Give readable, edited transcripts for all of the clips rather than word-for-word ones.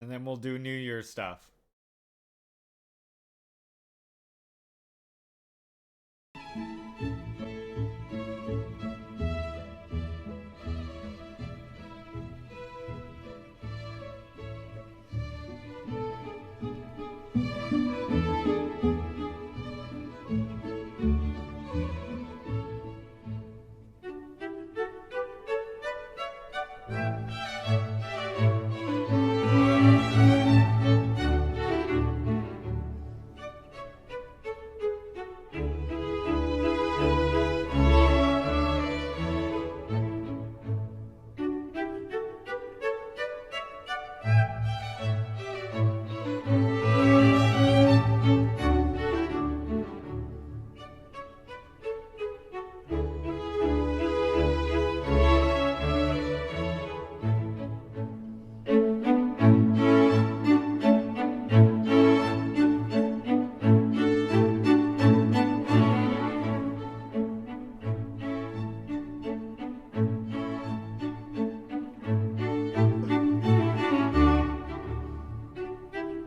And then we'll do New Year's stuff.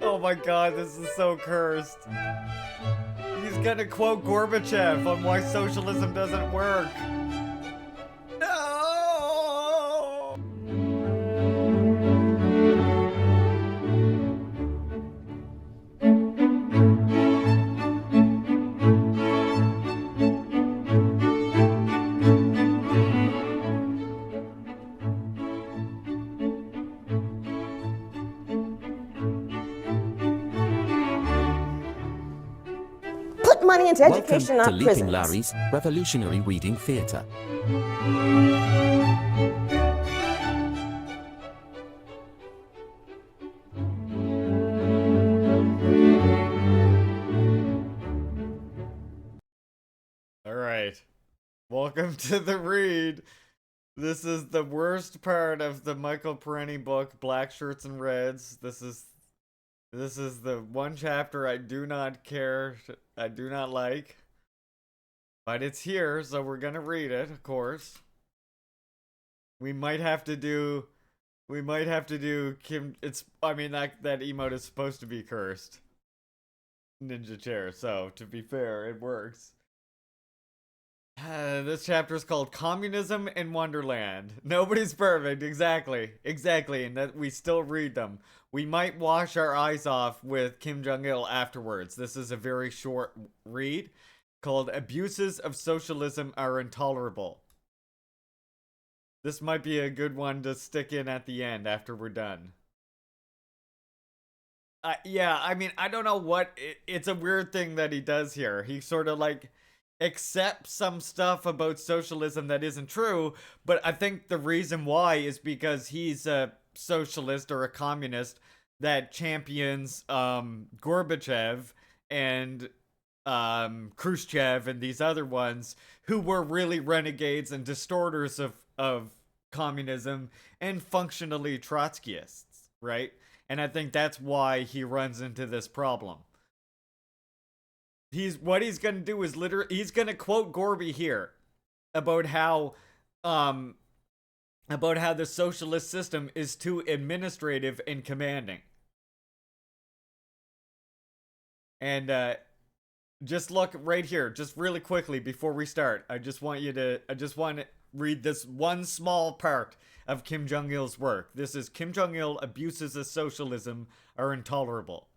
Oh my god, this is so cursed. He's gonna quote Gorbachev on why socialism doesn't work. No! Put money into Welcome education, to not Leaping prisons. Larry's Revolutionary Reading Theatre. Alright. Welcome to the read. This is the worst part of the Michael Parenti book, Blackshirts and Reds. This is the one chapter I do not like. But it's here, so we're gonna read it, of course. We might have to do Kim. I mean, that emote is supposed to be cursed. Ninja chair, so to be fair, it works. This chapter is called Communism in Wonderland. Nobody's perfect, exactly, and that we still read them. We might wash our eyes off with Kim Jong-il afterwards. This is a very short read called Abuses of Socialism Are Intolerable. This might be a good one to stick in at the end after we're done. Yeah, I mean, I don't know what... It's a weird thing that he does here. He sort of like accepts some stuff about socialism that isn't true, but I think the reason why is because he's a socialist or a communist that champions Gorbachev and Khrushchev and these other ones who were really renegades and distorters of communism and functionally Trotskyists, right? And I think that's why he runs into this problem. What he's gonna do is he's gonna quote Gorby here about how the socialist system is too administrative and commanding. And just look right here, just really quickly before we start. I just want to read this one small part of Kim Jong-il's work. This is Kim Jong-il abuses of socialism are intolerable.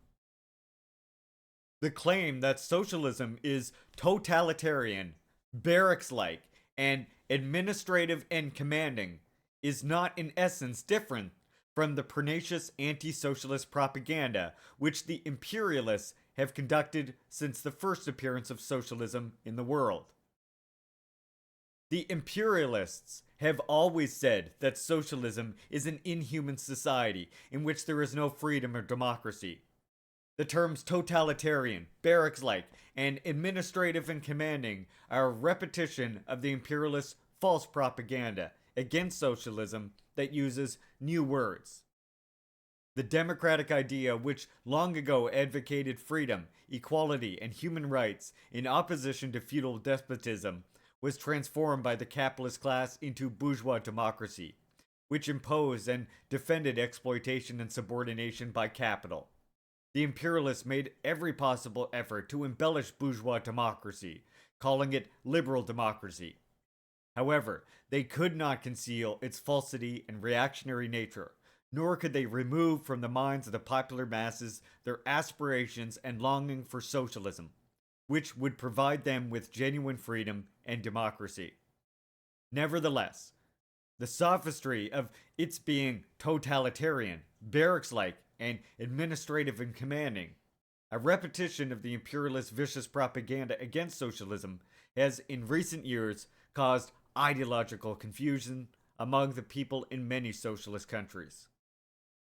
The claim that socialism is totalitarian, barracks-like, and administrative and commanding is not in essence different from the pernicious anti-socialist propaganda which the imperialists have conducted since the first appearance of socialism in the world. The imperialists have always said that socialism is an inhuman society in which there is no freedom or democracy. The terms totalitarian, barracks-like, and administrative and commanding are a repetition of the imperialist false propaganda against socialism that uses new words. The democratic idea, which long ago advocated freedom, equality, and human rights in opposition to feudal despotism, was transformed by the capitalist class into bourgeois democracy, which imposed and defended exploitation and subordination by capital. The imperialists made every possible effort to embellish bourgeois democracy, calling it liberal democracy. However, they could not conceal its falsity and reactionary nature, nor could they remove from the minds of the popular masses their aspirations and longing for socialism, which would provide them with genuine freedom and democracy. Nevertheless, the sophistry of its being totalitarian, barracks like, and administrative and commanding, a repetition of the imperialist vicious propaganda against socialism, has in recent years caused ideological confusion among the people in many socialist countries.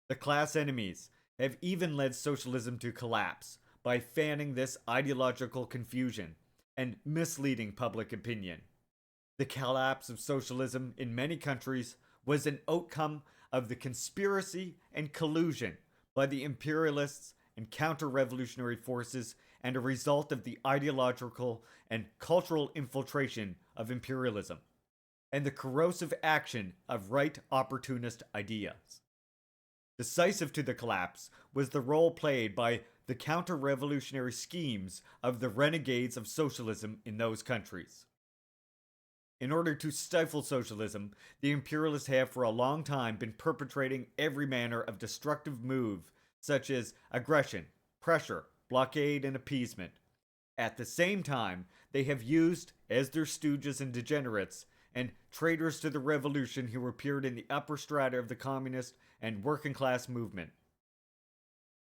The class enemies have even led socialism to collapse by fanning this ideological confusion and misleading public opinion. The collapse of socialism in many countries was an outcome of the conspiracy and collusion by the imperialists and counter-revolutionary forces, and a result of the ideological and cultural infiltration of imperialism and the corrosive action of right opportunist ideas. Decisive to the collapse was the role played by the counter-revolutionary schemes of the renegades of socialism in those countries. In order to stifle socialism, the imperialists have for a long time been perpetrating every manner of destructive move, such as aggression, pressure, blockade, and appeasement. At the same time, they have used, as their stooges and degenerates, and traitors to the revolution who appeared in the upper strata of the communist and working class movement.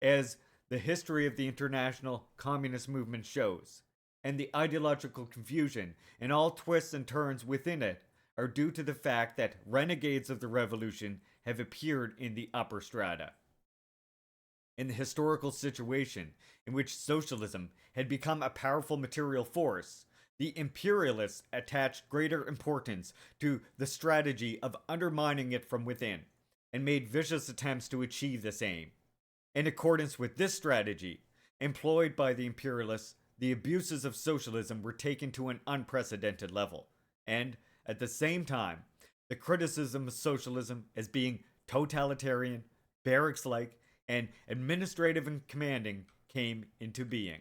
As the history of the international communist movement shows, and the ideological confusion and all twists and turns within it are due to the fact that renegades of the revolution have appeared in the upper strata. In the historical situation in which socialism had become a powerful material force, the imperialists attached greater importance to the strategy of undermining it from within, and made vicious attempts to achieve this aim. In accordance with this strategy, employed by the imperialists, the abuses of socialism were taken to an unprecedented level, and, at the same time, the criticism of socialism as being totalitarian, barracks-like, and administrative and commanding came into being.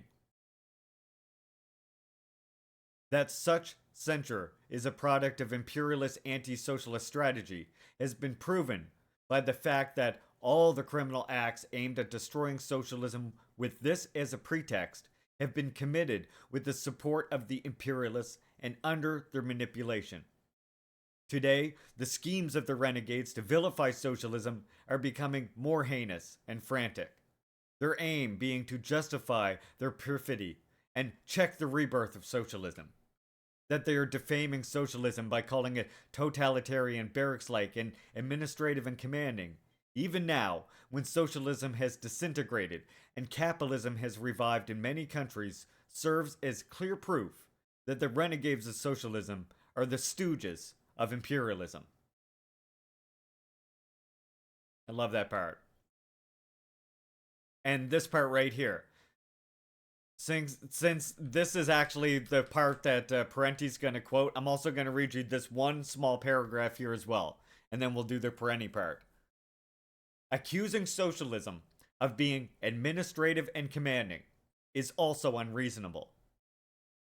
That such censure is a product of imperialist anti-socialist strategy has been proven by the fact that all the criminal acts aimed at destroying socialism with this as a pretext have been committed with the support of the imperialists and under their manipulation. Today, the schemes of the renegades to vilify socialism are becoming more heinous and frantic, their aim being to justify their perfidy and check the rebirth of socialism. That they are defaming socialism by calling it totalitarian, barracks-like, and administrative and commanding, even now, when socialism has disintegrated and capitalism has revived in many countries, serves as clear proof that the renegades of socialism are the stooges of imperialism. I love that part. And this part right here. Since this is actually the part that Parenti's going to quote, I'm also going to read you this one small paragraph here as well. And then we'll do the Parenti part. Accusing socialism of being administrative and commanding is also unreasonable.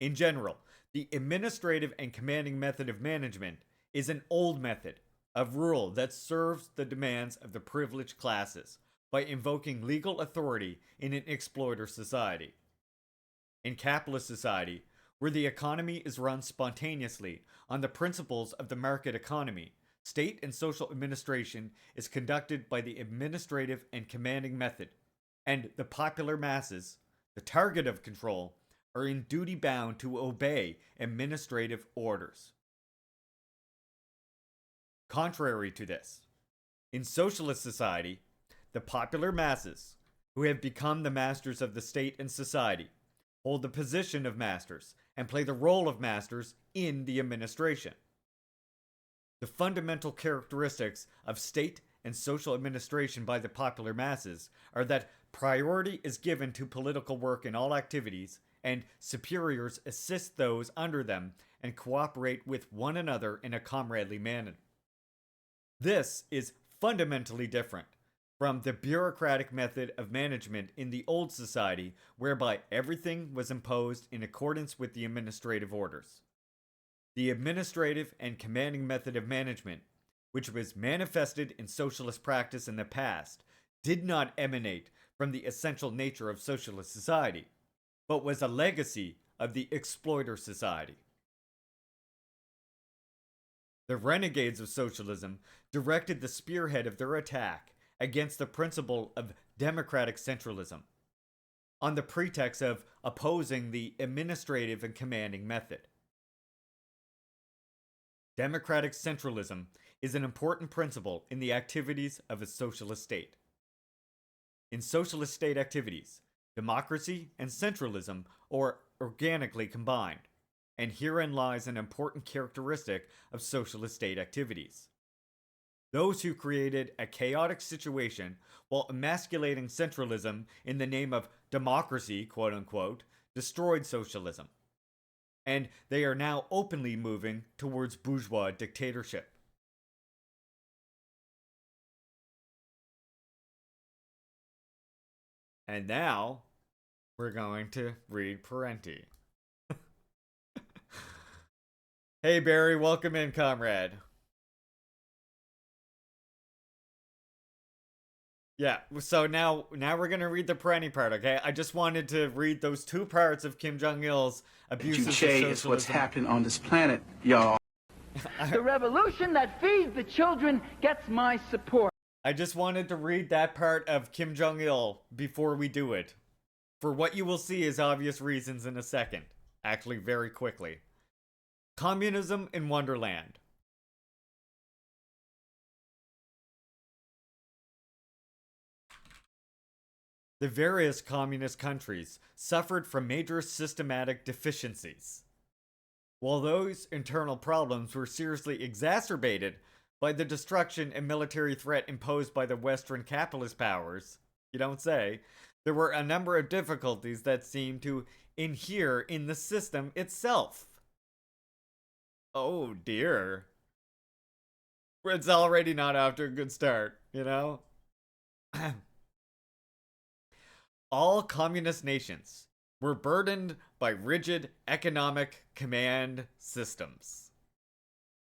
In general, the administrative and commanding method of management is an old method of rule that serves the demands of the privileged classes by invoking legal authority in an exploiter society. In capitalist society, where the economy is run spontaneously on the principles of the market economy, state and social administration is conducted by the administrative and commanding method, and the popular masses, the target of control, are in duty bound to obey administrative orders. Contrary to this, in socialist society, the popular masses, who have become the masters of the state and society, hold the position of masters and play the role of masters in the administration. The fundamental characteristics of state and social administration by the popular masses are that priority is given to political work in all activities, and superiors assist those under them and cooperate with one another in a comradely manner. This is fundamentally different from the bureaucratic method of management in the old society, whereby everything was imposed in accordance with the administrative orders. The administrative and commanding method of management, which was manifested in socialist practice in the past, did not emanate from the essential nature of socialist society, but was a legacy of the exploiter society. The renegades of socialism directed the spearhead of their attack against the principle of democratic centralism, on the pretext of opposing the administrative and commanding method. Democratic centralism is an important principle in the activities of a socialist state. In socialist state activities, democracy and centralism are organically combined, and herein lies an important characteristic of socialist state activities. Those who created a chaotic situation while emasculating centralism in the name of democracy, quote unquote, destroyed socialism. And they are now openly moving towards bourgeois dictatorship. And now, we're going to read Parenti. Hey Barry, welcome in, comrade. Yeah, so now we're gonna read the Parenti part, okay? I just wanted to read those two parts of Kim Jong-il's abuses of socialism. is what's happening on this planet, y'all. The revolution that feeds the children gets my support. I just wanted to read that part of Kim Jong-il before we do it. For what you will see is obvious reasons in a second. Actually, very quickly. Communism in Wonderland. The various communist countries suffered from major systematic deficiencies. While those internal problems were seriously exacerbated by the destruction and military threat imposed by the Western capitalist powers, you don't say, there were a number of difficulties that seemed to inhere in the system itself. Oh dear. It's already not off to a good start, you know? All communist nations were burdened by rigid economic command systems.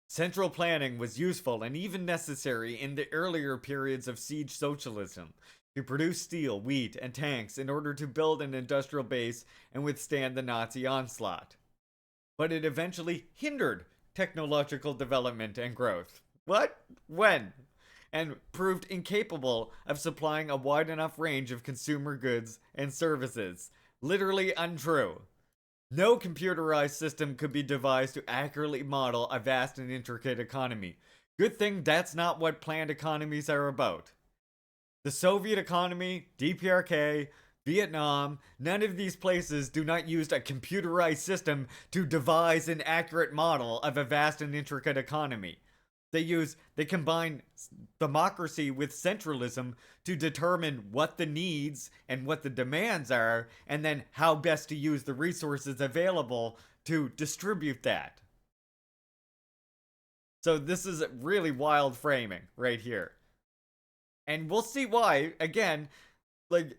Central planning was useful and even necessary in the earlier periods of siege socialism to produce steel, wheat, and tanks in order to build an industrial base and withstand the Nazi onslaught. But it eventually hindered technological development and growth. What? When? And proved incapable of supplying a wide enough range of consumer goods and services. Literally untrue. No computerized system could be devised to accurately model a vast and intricate economy. Good thing that's not what planned economies are about. The Soviet economy, DPRK, Vietnam, none of these places do not use a computerized system to devise an accurate model of a vast and intricate economy. They combine democracy with centralism to determine what the needs and what the demands are, and then how best to use the resources available to distribute that. So this is really wild framing right here. And we'll see why, again, like,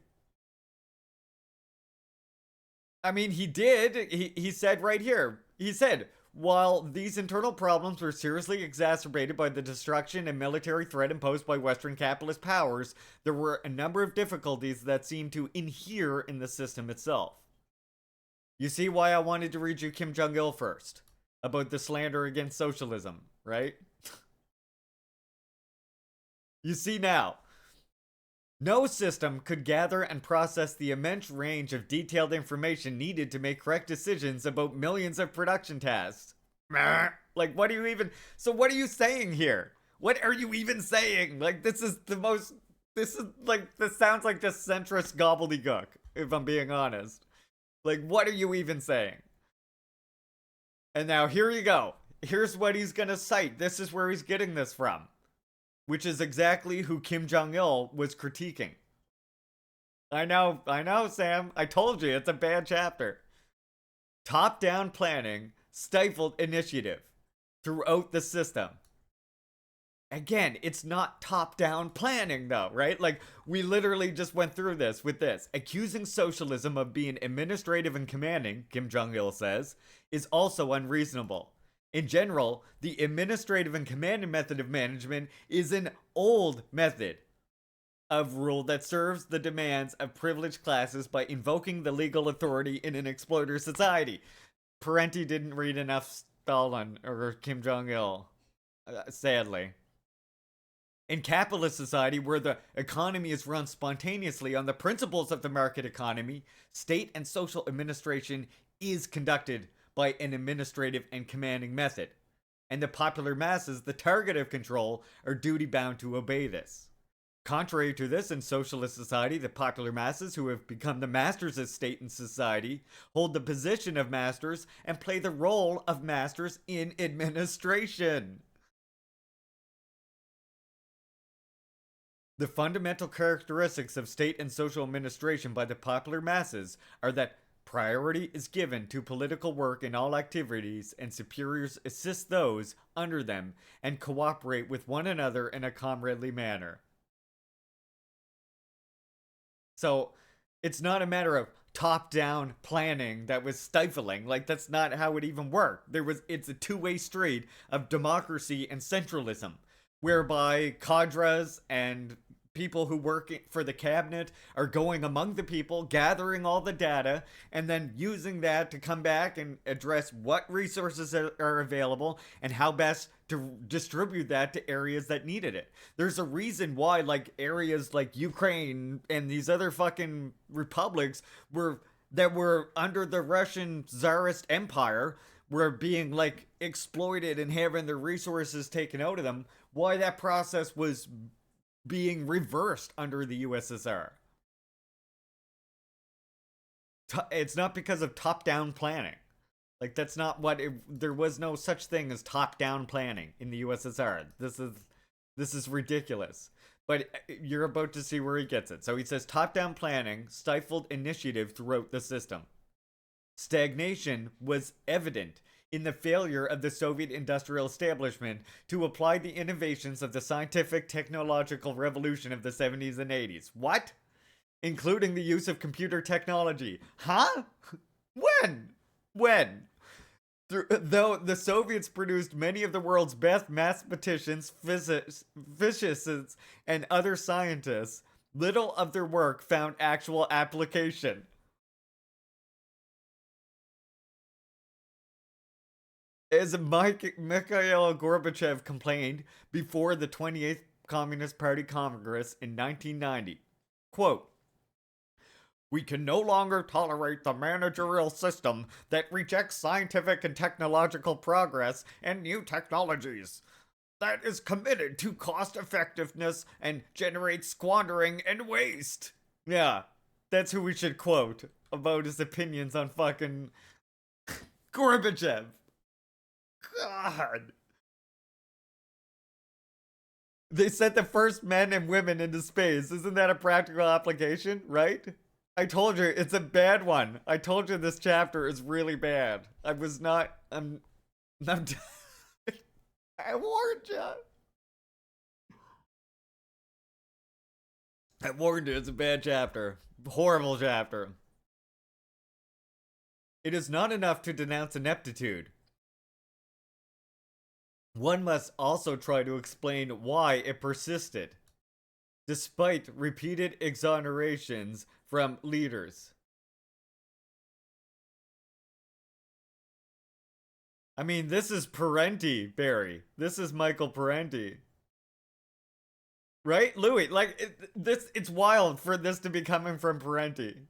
I mean, he said right here, he said, while these internal problems were seriously exacerbated by the destruction and military threat imposed by Western capitalist powers, there were a number of difficulties that seemed to inhere in the system itself. You see why I wanted to read you Kim Jong-il first, about the slander against socialism, right? You see now. No system could gather and process the immense range of detailed information needed to make correct decisions about millions of production tasks. Like, what are you saying here? What are you even saying? Like, this sounds like just centrist gobbledygook, if I'm being honest. Like, what are you even saying? And now, here you go. Here's what he's gonna cite. This is where he's getting this from. Which is exactly who Kim Jong-il was critiquing. I know, Sam. I told you, it's a bad chapter. Top-down planning stifled initiative throughout the system. Again, it's not top-down planning though, right? Like, we literally just went through this with this. Accusing socialism of being administrative and commanding, Kim Jong-il says, is also unreasonable. In general, the administrative and commanding method of management is an old method of rule that serves the demands of privileged classes by invoking the legal authority in an exploiter society. Parenti didn't read enough Stalin or Kim Jong-il, sadly. In capitalist society, where the economy is run spontaneously on the principles of the market economy, state and social administration is conducted by an administrative and commanding method. And the popular masses, the target of control, are duty-bound to obey this. Contrary to this, in socialist society, the popular masses, who have become the masters of state and society, hold the position of masters and play the role of masters in administration. The fundamental characteristics of state and social administration by the popular masses are that priority is given to political work in all activities, and superiors assist those under them and cooperate with one another in a comradely manner. So, it's not a matter of top-down planning that was stifling. Like, that's not how it even worked. It's a two-way street of democracy and centralism, whereby cadres and people who work for the cabinet are going among the people, gathering all the data, and then using that to come back and address what resources are available and how best to distribute that to areas that needed it. There's a reason why, like, areas like Ukraine and these other fucking republics that were under the Russian Tsarist Empire were being, like, exploited and having their resources taken out of them, why that process was being reversed under the USSR. It's not because of top-down planning. Like, that's not what there was no such thing as top-down planning in the USSR. This is ridiculous. But you're about to see where he gets it. So he says top-down planning stifled initiative throughout the system. Stagnation was evident in the failure of the Soviet industrial establishment to apply the innovations of the scientific technological revolution of the 70s and 80s. What? Including the use of computer technology. Huh? When? Though the Soviets produced many of the world's best mathematicians, physicists, and other scientists, little of their work found actual application. As Mikhail Gorbachev complained before the 28th Communist Party Congress in 1990, quote, "We can no longer tolerate the managerial system that rejects scientific and technological progress and new technologies, that is committed to cost effectiveness and generates squandering and waste." Yeah, that's who we should quote about his opinions on fucking Gorbachev. God. They sent the first men and women into space. Isn't that a practical application, right? I told you, it's a bad one. I told you this chapter is really bad. I warned you. I warned you, it's a bad chapter. Horrible chapter. It is not enough to denounce ineptitude. One must also try to explain why it persisted, despite repeated exonerations from leaders. I mean, this is Parenti, Barry. This is Michael Parenti. Right, Louis? Like, it's wild for this to be coming from Parenti.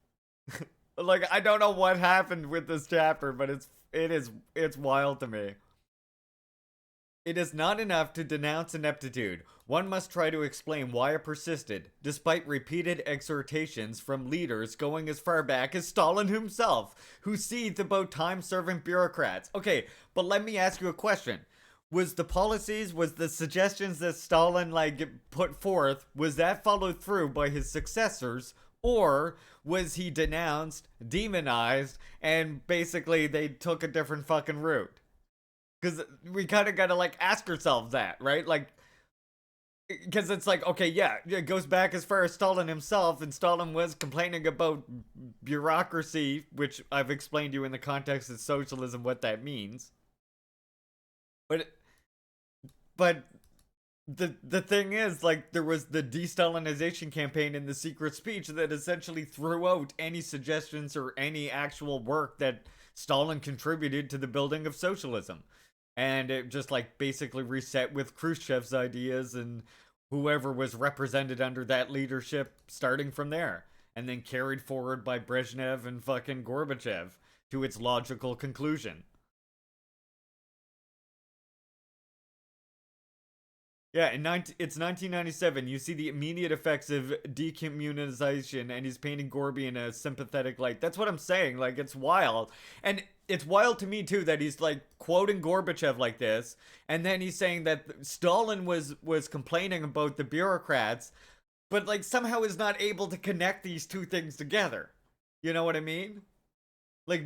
Like, I don't know what happened with this chapter, but it's wild to me. It is not enough to denounce ineptitude. One must try to explain why it persisted, despite repeated exhortations from leaders going as far back as Stalin himself, who seethed about time-serving bureaucrats. Okay, but let me ask you a question. Was the suggestions that Stalin, put forth, was that followed through by his successors, or was he denounced, demonized, and basically they took a different fucking route? Because we kind of got to, ask ourselves that, right? because it's like, okay, yeah, it goes back as far as Stalin himself, and Stalin was complaining about bureaucracy, which I've explained to you in the context of socialism what that means. But but the thing is, like, there was the de-Stalinization campaign in the secret speech that essentially threw out any suggestions or any actual work that Stalin contributed to the building of socialism. And it just, like, basically reset with Khrushchev's ideas and whoever was represented under that leadership starting from there. And then carried forward by Brezhnev and fucking Gorbachev to its logical conclusion. Yeah, it's 1997. You see the immediate effects of decommunization, and he's painting Gorby in a sympathetic light. That's what I'm saying. Like, it's wild. And it's wild to me, too, that he's, like, quoting Gorbachev like this, and then he's saying that Stalin was complaining about the bureaucrats, but, like, somehow is not able to connect these two things together. You know what I mean? Like,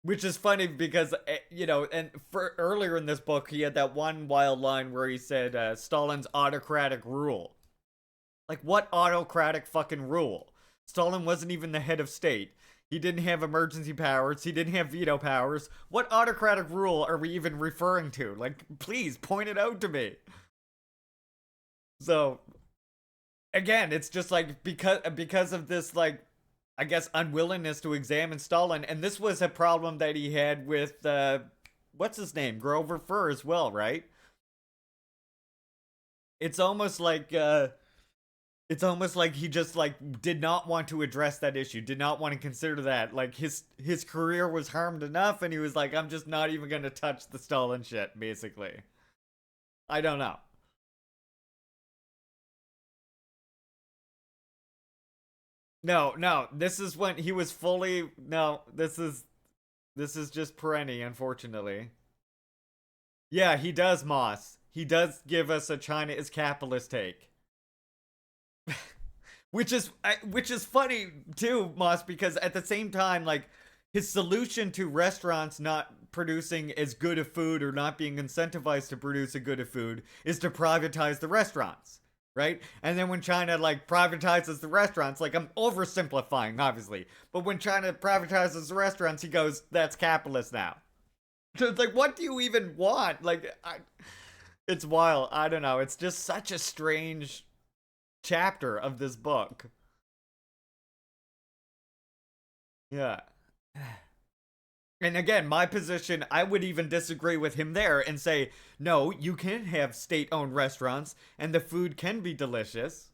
which is funny because, you know, and for earlier in this book, he had that one wild line where he said, Stalin's autocratic rule. Like, what autocratic fucking rule? Stalin wasn't even the head of state. He didn't have emergency powers. He didn't have veto powers. What autocratic rule are we even referring to? Like, please point it out to me. So, again, it's just like, because of this, like, I guess, unwillingness to examine Stalin. And this was a problem that he had with, what's his name? Grover Furr as well, right? It's almost like he just, like, did not want to address that issue, did not want to consider that. Like, his career was harmed enough, and he was like, I'm just not even gonna touch the Stalin shit, basically. I don't know. No, this is when he was fully, no, this is just Parenti, unfortunately. Yeah, he does, Moss. He does give us a China is capitalist take. Which is funny too, Moss, because at the same time, like, his solution to restaurants not producing as good of food or not being incentivized to produce a good of food is to privatize the restaurants, right? And then when China, like, privatizes the restaurants, like, I'm oversimplifying, obviously, but when China privatizes the restaurants, he goes, that's capitalist now. So it's like, what do you even want? Like, it's wild. I don't know. It's just such a strange chapter of this book. Yeah. And again, my position, I would even disagree with him there and say, no, you can have state-owned restaurants and the food can be delicious.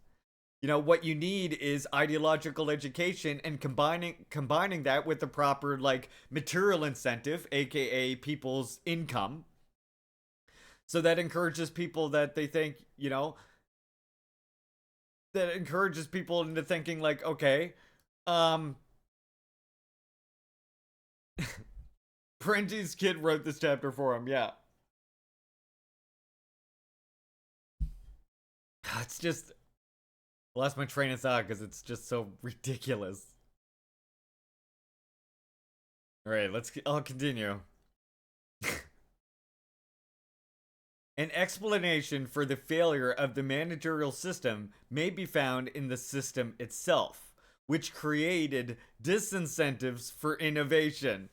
You know, what you need is ideological education and combining that with the proper, like, material incentive, aka people's income. So that encourages people that they think, you know, that encourages people into thinking, like, okay, Parenti's kid wrote this chapter for him, yeah. It's just, I lost my train of thought because it's just so ridiculous. All right, I'll continue. An explanation for the failure of the managerial system may be found in the system itself, which created disincentives for innovation.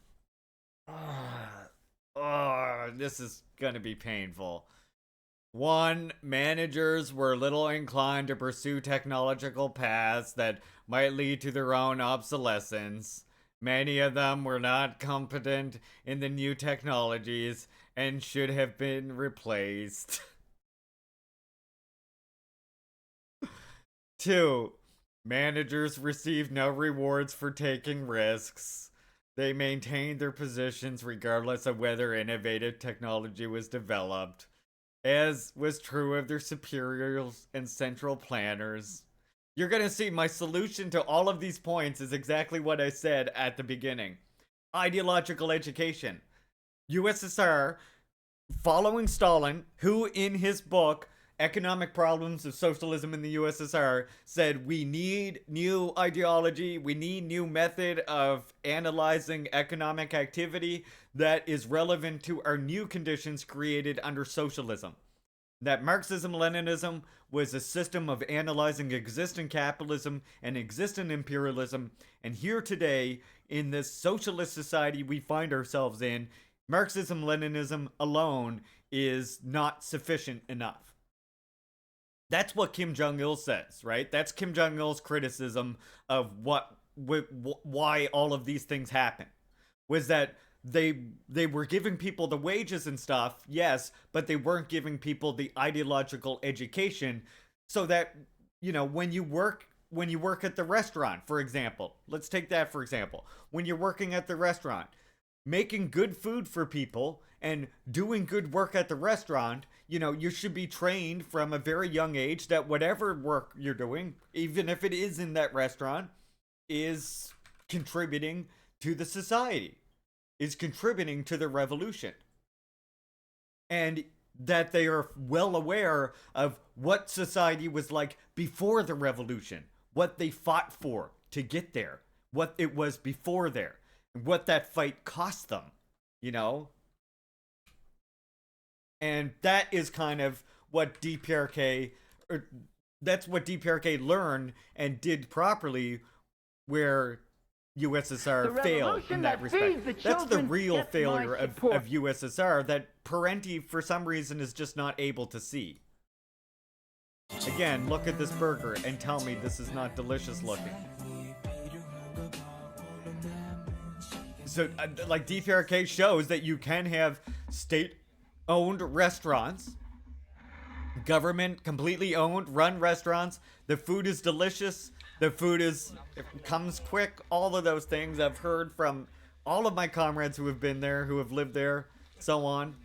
Oh, this is gonna be painful. 1. Managers were little inclined to pursue technological paths that might lead to their own obsolescence. Many of them were not competent in the new technologies and should have been replaced. 2. Managers received no rewards for taking risks. They maintained their positions regardless of whether innovative technology was developed, as was true of their superiors and central planners. You're gonna see my solution to all of these points is exactly what I said at the beginning. Ideological education. USSR, following Stalin, who in his book economic problems of socialism in the USSR, said we need new ideology, we need new method of analyzing economic activity that is relevant to our new conditions created under socialism. That Marxism-Leninism was a system of analyzing existing capitalism and existing imperialism, and here today, in this socialist society we find ourselves in, Marxism-Leninism alone is not sufficient enough. That's what Kim Jong-il says, right? That's Kim Jong-il's criticism of why all of these things happen. Was that they were giving people the wages and stuff, yes, but they weren't giving people the ideological education so that, you know, when you work at the restaurant, for example, let's take that for example. When you're working at the restaurant, making good food for people and doing good work at the restaurant, you know, you should be trained from a very young age that whatever work you're doing, even if it is in that restaurant, is contributing to the society, is contributing to the revolution. And that they are well aware of what society was like before the revolution, what they fought for to get there, what it was before there, and what that fight cost them, you know? And that is kind of what DPRK, or that's what DPRK learned and did properly, where USSR failed in that respect. That's the real failure of USSR that Parenti, for some reason, is just not able to see. Again, look at this burger and tell me this is not delicious looking. So, like, DPRK shows that you can have state-owned restaurants, government completely owned, run restaurants. The food is delicious. The food comes quick. All of those things I've heard from all of my comrades who have been there, who have lived there, so on.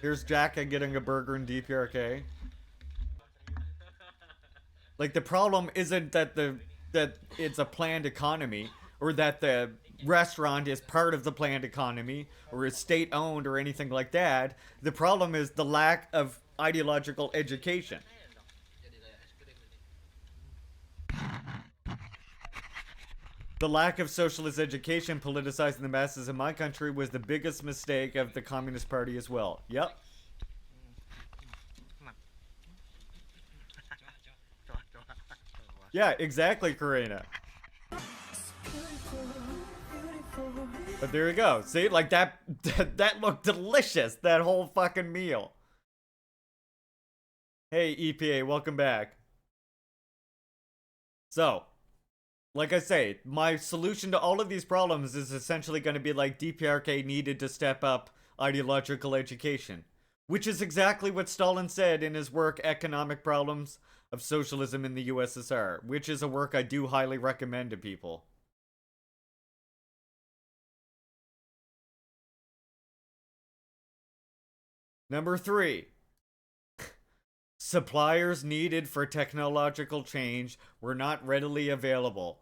Here's Jacka getting a burger in DPRK. Like, the problem isn't that it's a planned economy, or that the restaurant is part of the planned economy, or is state-owned, or anything like that. The problem is the lack of ideological education. The lack of socialist education politicizing the masses in my country was the biggest mistake of the Communist Party as well. Yep. Yeah, exactly, Karina. But there you go. See, like that looked delicious, that whole fucking meal. Hey, EPA, welcome back. So, like I say, my solution to all of these problems is essentially going to be like DPRK needed to step up ideological education, which is exactly what Stalin said in his work Economic Problems of Socialism in the USSR, which is a work I do highly recommend to people. Number 3. Suppliers needed for technological change were not readily available.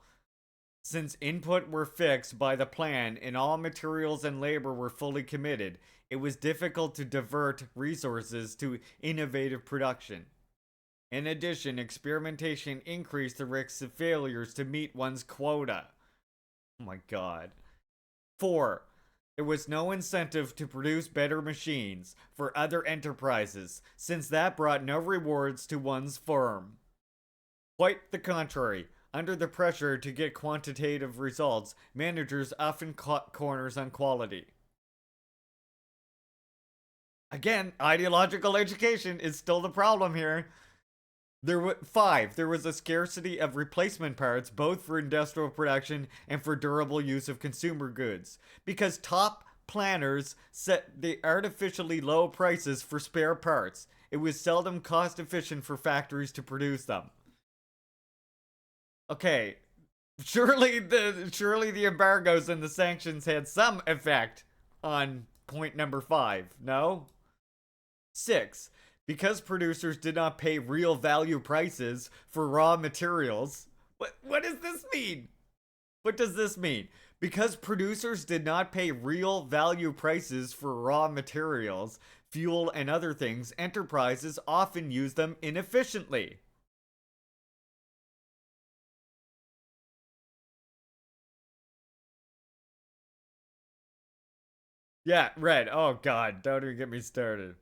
Since input were fixed by the plan and all materials and labor were fully committed, it was difficult to divert resources to innovative production. In addition, experimentation increased the risks of failures to meet one's quota. Oh my god. 4. There was no incentive to produce better machines for other enterprises, since that brought no rewards to one's firm. Quite the contrary. Under the pressure to get quantitative results, managers often cut corners on quality. Again, ideological education is still the problem here. 5. There was a scarcity of replacement parts, both for industrial production and for durable use of consumer goods, because top planners set the artificially low prices for spare parts. It was seldom cost efficient for factories to produce them. Okay, surely the embargoes and the sanctions had some effect on point number 5, no? 6. Because producers did not pay real value prices for raw materials. What does this mean? What does this mean? Because producers did not pay real value prices for raw materials, fuel, and other things, enterprises often used them inefficiently. Yeah, red. Oh god, don't even get me started.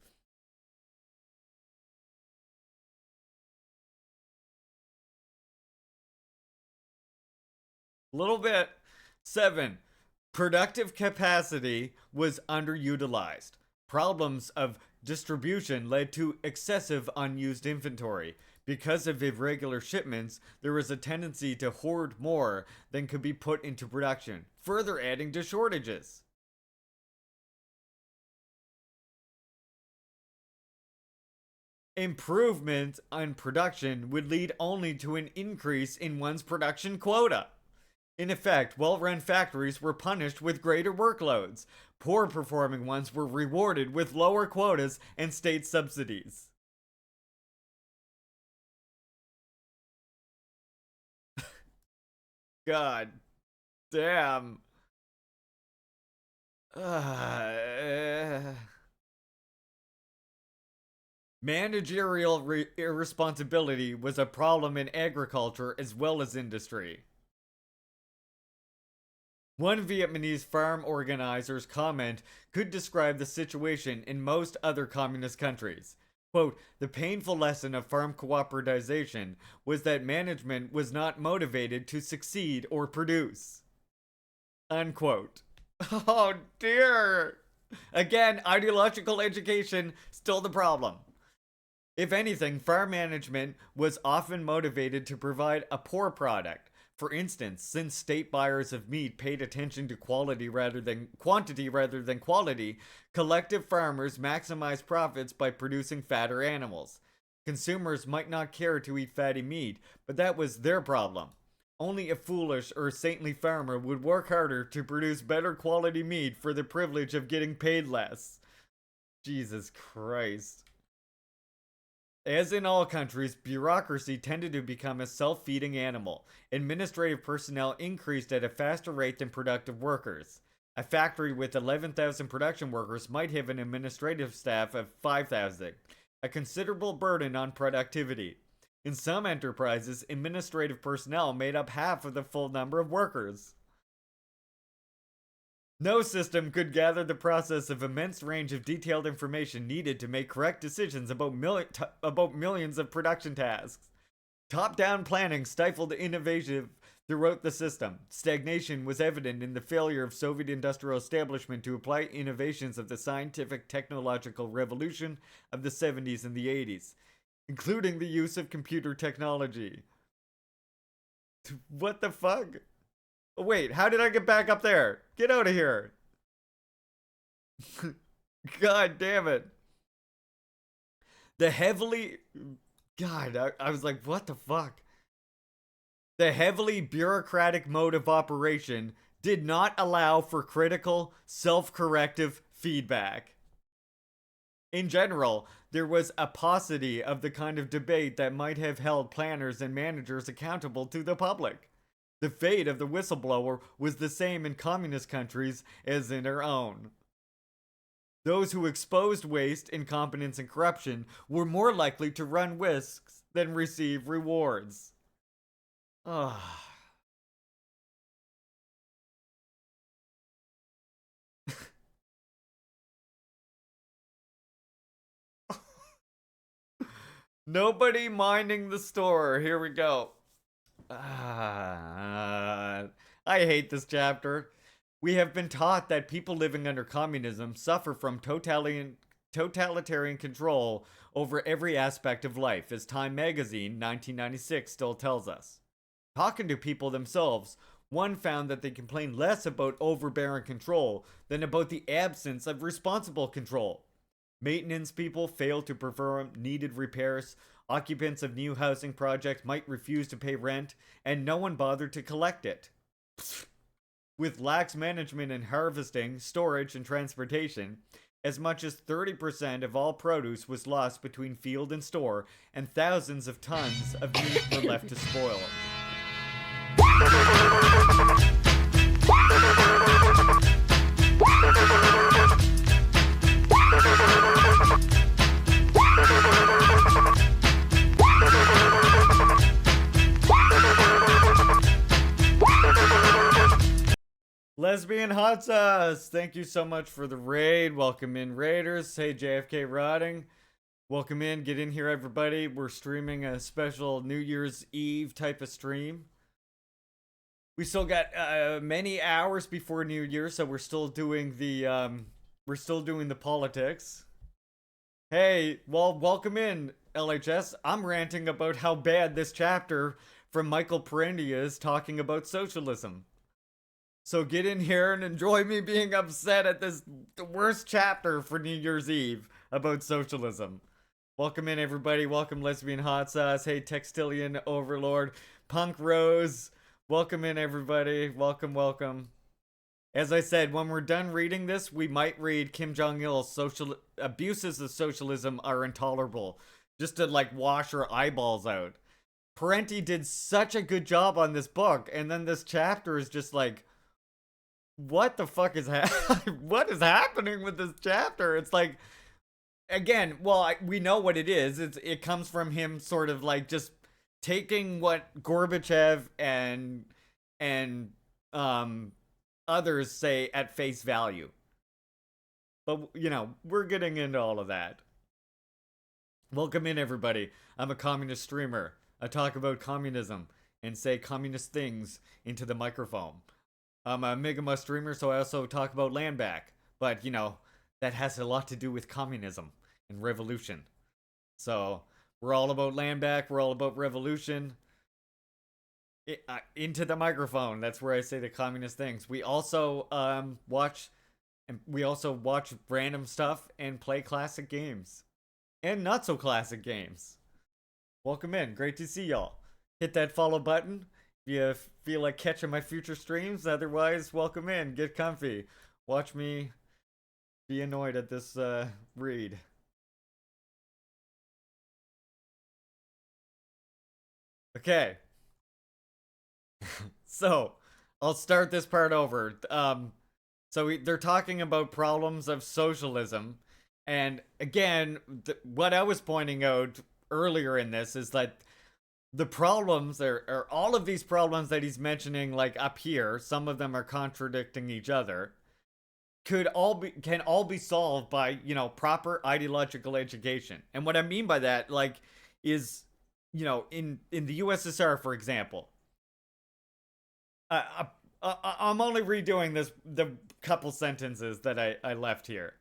Little bit. 7. Productive capacity was underutilized. Problems of distribution led to excessive unused inventory. Because of irregular shipments, there was a tendency to hoard more than could be put into production, further adding to shortages. Improvement on production would lead only to an increase in one's production quota. In effect, well-run factories were punished with greater workloads. Poor performing ones were rewarded with lower quotas and state subsidies. God damn. Managerial irresponsibility was a problem in agriculture as well as industry. One Vietnamese farm organizer's comment could describe the situation in most other communist countries. Quote, the painful lesson of farm cooperativization was that management was not motivated to succeed or produce. Unquote. Oh dear. Again, ideological education, still the problem. If anything, farm management was often motivated to provide a poor product. For instance, since state buyers of meat paid attention to quantity rather than quality, collective farmers maximized profits by producing fatter animals. Consumers might not care to eat fatty meat, but that was their problem. Only a foolish or saintly farmer would work harder to produce better quality meat for the privilege of getting paid less. Jesus Christ. As in all countries, bureaucracy tended to become a self-feeding animal. Administrative personnel increased at a faster rate than productive workers. A factory with 11,000 production workers might have an administrative staff of 5,000, a considerable burden on productivity. In some enterprises, administrative personnel made up half of the full number of workers. No system could gather the process of immense range of detailed information needed to make correct decisions about millions of production tasks. Top-down planning stifled innovation throughout the system. Stagnation was evident in the failure of Soviet industrial establishment to apply innovations of the scientific technological revolution of the 70s and the 80s, including the use of computer technology. What the fuck? Wait, how did I get back up there? Get out of here. God damn it. The heavily... God, I was like, what the fuck? The heavily bureaucratic mode of operation did not allow for critical, self-corrective feedback. In general, there was a paucity of the kind of debate that might have held planners and managers accountable to the public. The fate of the whistleblower was the same in communist countries as in our own. Those who exposed waste, incompetence, and corruption were more likely to run risks than receive rewards. Ah. Nobody minding the store. Here we go. I hate this chapter. We have been taught that people living under communism suffer from totalitarian control over every aspect of life, as Time magazine 1996 still tells us. Talking to people themselves, one found that they complained less about overbearing control than about the absence of responsible control. Maintenance people failed to perform needed repairs, occupants of new housing projects might refuse to pay rent, and no one bothered to collect it. With lax management in harvesting, storage, and transportation, as much as 30% of all produce was lost between field and store, and thousands of tons of meat were left to spoil. Lesbian Hot Sauce, thank you so much for the raid. Welcome in, Raiders. Hey, JFK Rotting. Welcome in. Get in here, everybody. We're streaming a special New Year's Eve type of stream. We still got many hours before New Year, so we're still doing the politics. Hey, well, welcome in, LHS. I'm ranting about how bad this chapter from Michael Parenti is talking about socialism. So get in here and enjoy me being upset at the worst chapter for New Year's Eve about socialism. Welcome in, everybody. Welcome, Lesbian Hot Sauce. Hey, Textilian Overlord. Punk Rose. Welcome in, everybody. Welcome, welcome. As I said, when we're done reading this, we might read Kim Jong-il's social abuses of socialism are intolerable. Just to, like, wash our eyeballs out. Parenti did such a good job on this book, and then this chapter is just like, what the fuck is what is happening with this chapter? It's like, again, well, we know what it is. It comes from him sort of like just taking what Gorbachev and others say at face value. But, you know, we're getting into all of that. Welcome in, everybody. I'm a communist streamer. I talk about communism and say communist things into the microphone. I'm a Megama streamer, so I also talk about land back. But, you know, that has a lot to do with communism and revolution. So, we're all about land back, we're all about revolution. Into the microphone, that's where I say the communist things. We also watch random stuff and play classic games. And not so classic games. Welcome in, great to see y'all. Hit that follow button if you feel like catching my future streams. Otherwise, welcome in, get comfy. Watch me be annoyed at this read. Okay. So, I'll start this part over. They're talking about problems of socialism. And again, what I was pointing out earlier in this is that the problems are all of these problems that he's mentioning, like up here, some of them are contradicting each other, can all be solved by, you know, proper ideological education. And what I mean by that, like, is, you know, in the USSR, for example, I'm only redoing the couple sentences that I left here.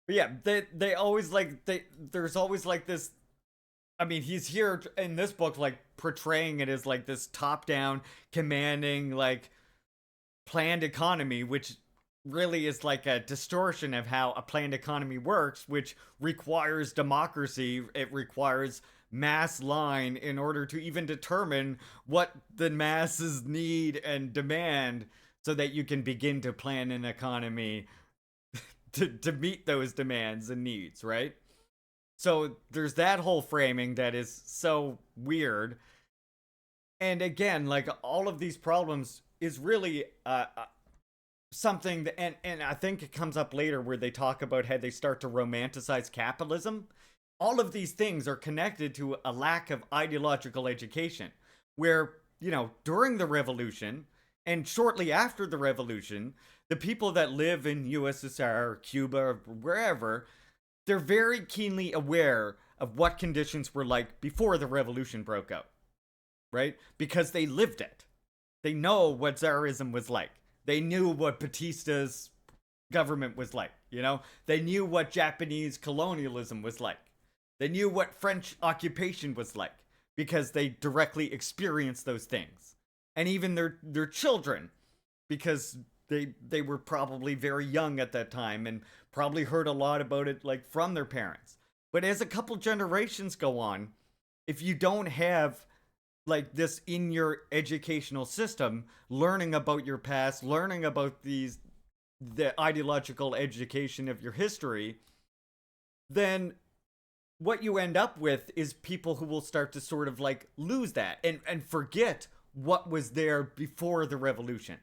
But yeah, they always like there's always like this. I mean, he's here in this book like portraying it as like this top-down, commanding, like planned economy, which really is like a distortion of how a planned economy works, which requires democracy. It requires mass line in order to even determine what the masses need and demand so that you can begin to plan an economy to meet those demands and needs, right? So there's that whole framing that is so weird. And again, like all of these problems is really something that, and I think it comes up later where they talk about how they start to romanticize capitalism. All of these things are connected to a lack of ideological education, where, you know, during the revolution and shortly after the revolution, the people that live in USSR, Cuba, or wherever, they're very keenly aware of what conditions were like before the revolution broke out, right? Because they lived it. They know what Tsarism was like. They knew what Batista's government was like, you know? They knew what Japanese colonialism was like. They knew what French occupation was like because they directly experienced those things. And even their children, because they were probably very young at that time and probably heard a lot about it like from their parents. But as a couple generations go on, if you don't have like this in your educational system, learning about your past, learning about the ideological education of your history, then what you end up with is people who will start to sort of like lose that and forget what was there before the revolution.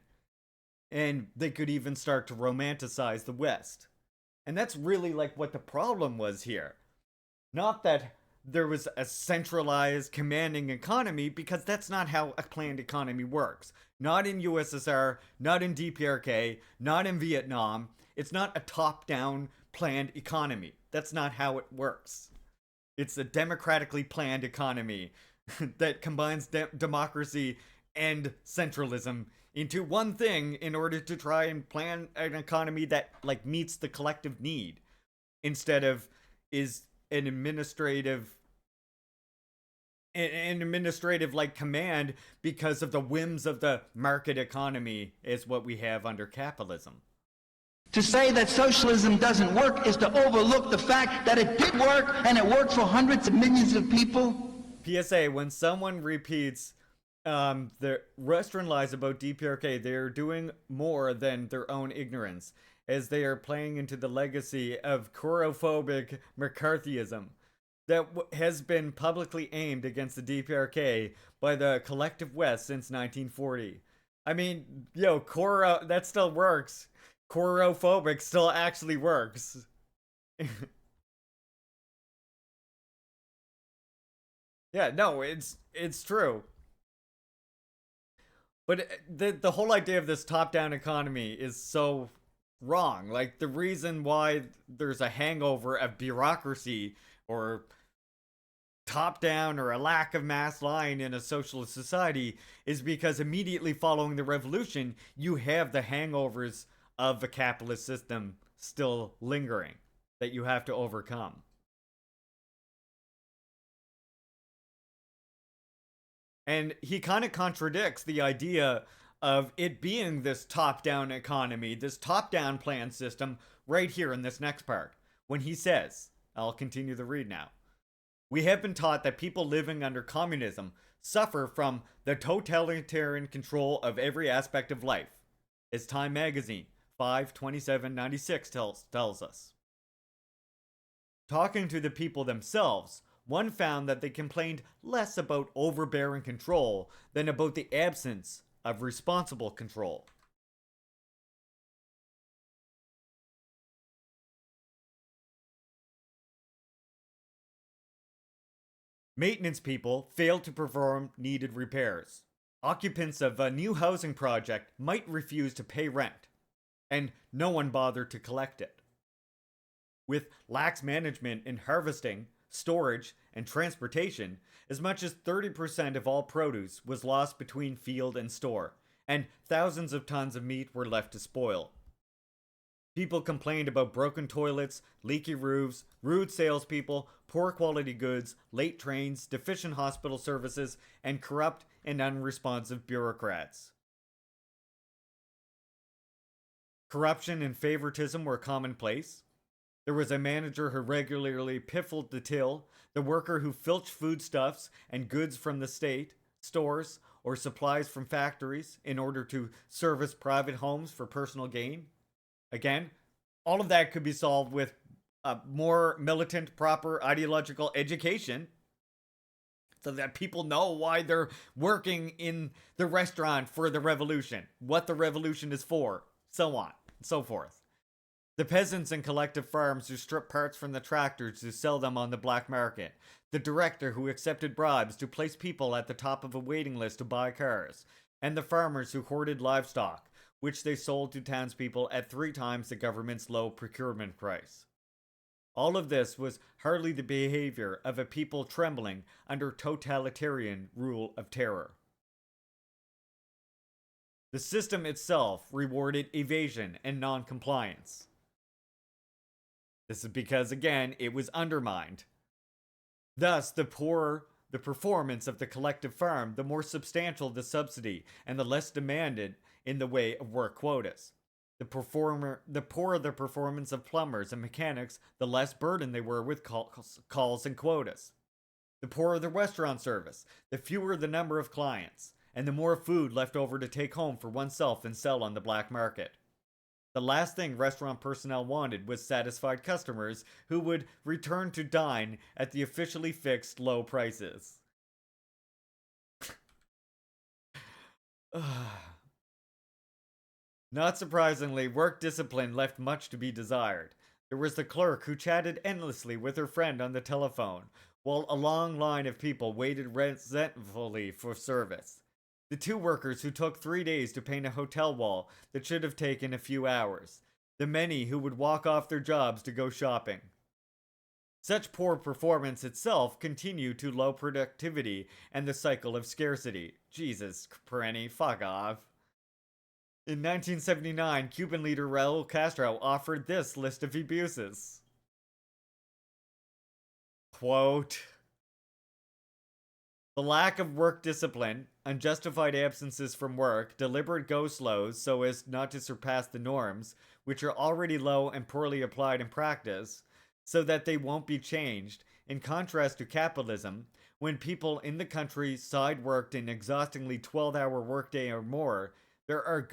And they could even start to romanticize the West. And that's really like what the problem was here. Not that there was a centralized commanding economy, because that's not how a planned economy works. Not in USSR, not in DPRK, not in Vietnam. It's not a top-down planned economy. That's not how it works. It's a democratically planned economy that combines democracy and centralism into one thing in order to try and plan an economy that like meets the collective need, instead of is an administrative like command because of the whims of the market economy, is what we have under capitalism. To say that socialism doesn't work is to overlook the fact that it did work, and it worked for hundreds of millions of people. PSA, when someone repeats the Western lies about DPRK, they are doing more than their own ignorance, as they are playing into the legacy of chorophobic McCarthyism that has been publicly aimed against the DPRK by the collective West since 1940. I mean, yo, that still works. Chorophobic still actually works. Yeah, no, it's true. But the whole idea of this top-down economy is so wrong. Like, the reason why there's a hangover of bureaucracy or top-down or a lack of mass line in a socialist society is because immediately following the revolution, you have the hangovers of the capitalist system still lingering that you have to overcome. And he kind of contradicts the idea of it being this top-down economy, this top-down plan system, right here in this next part. When he says, I'll continue the read now, "We have been taught that people living under communism suffer from the totalitarian control of every aspect of life," as Time magazine 5/27/96 tells us. Talking to the people themselves, one found that they complained less about overbearing control than about the absence of responsible control. Maintenance people failed to perform needed repairs. Occupants of a new housing project might refuse to pay rent, and no one bothered to collect it. With lax management in harvesting, storage, and transportation, as much as 30% of all produce was lost between field and store, and thousands of tons of meat were left to spoil. People complained about broken toilets, leaky roofs, rude salespeople, poor quality goods, late trains, deficient hospital services, and corrupt and unresponsive bureaucrats. Corruption and favoritism were commonplace. There was a manager who regularly piffled the till, the worker who filched foodstuffs and goods from the state, stores, or supplies from factories in order to service private homes for personal gain. Again, all of that could be solved with a more militant, proper ideological education, so that people know why they're working in the restaurant for the revolution, what the revolution is for, so on and so forth. The peasants and collective farms who stripped parts from the tractors to sell them on the black market. The director who accepted bribes to place people at the top of a waiting list to buy cars. And the farmers who hoarded livestock, which they sold to townspeople at 3 times the government's low procurement price. All of this was hardly the behavior of a people trembling under totalitarian rule of terror. The system itself rewarded evasion and non-compliance. This is because, again, it was undermined. Thus, the poorer the performance of the collective farm, the more substantial the subsidy, and the less demanded in the way of work quotas. The poorer the performance of plumbers and mechanics, the less burdened they were with calls and quotas. The poorer the restaurant service, the fewer the number of clients, and the more food left over to take home for oneself and sell on the black market. The last thing restaurant personnel wanted was satisfied customers who would return to dine at the officially fixed low prices. Not surprisingly, work discipline left much to be desired. There was the clerk who chatted endlessly with her friend on the telephone, while a long line of people waited resentfully for service. The two workers who took 3 days to paint a hotel wall that should have taken a few hours. The many who would walk off their jobs to go shopping. Such poor performance itself continued to low productivity and the cycle of scarcity. Jesus, Parenti, fuck off. In 1979, Cuban leader Raul Castro offered this list of abuses. Quote, the lack of work discipline, unjustified absences from work, deliberate go-slows so as not to surpass the norms, which are already low and poorly applied in practice, so that they won't be changed, in contrast to capitalism, when people in the country side-worked an exhaustingly 12-hour workday or more. There are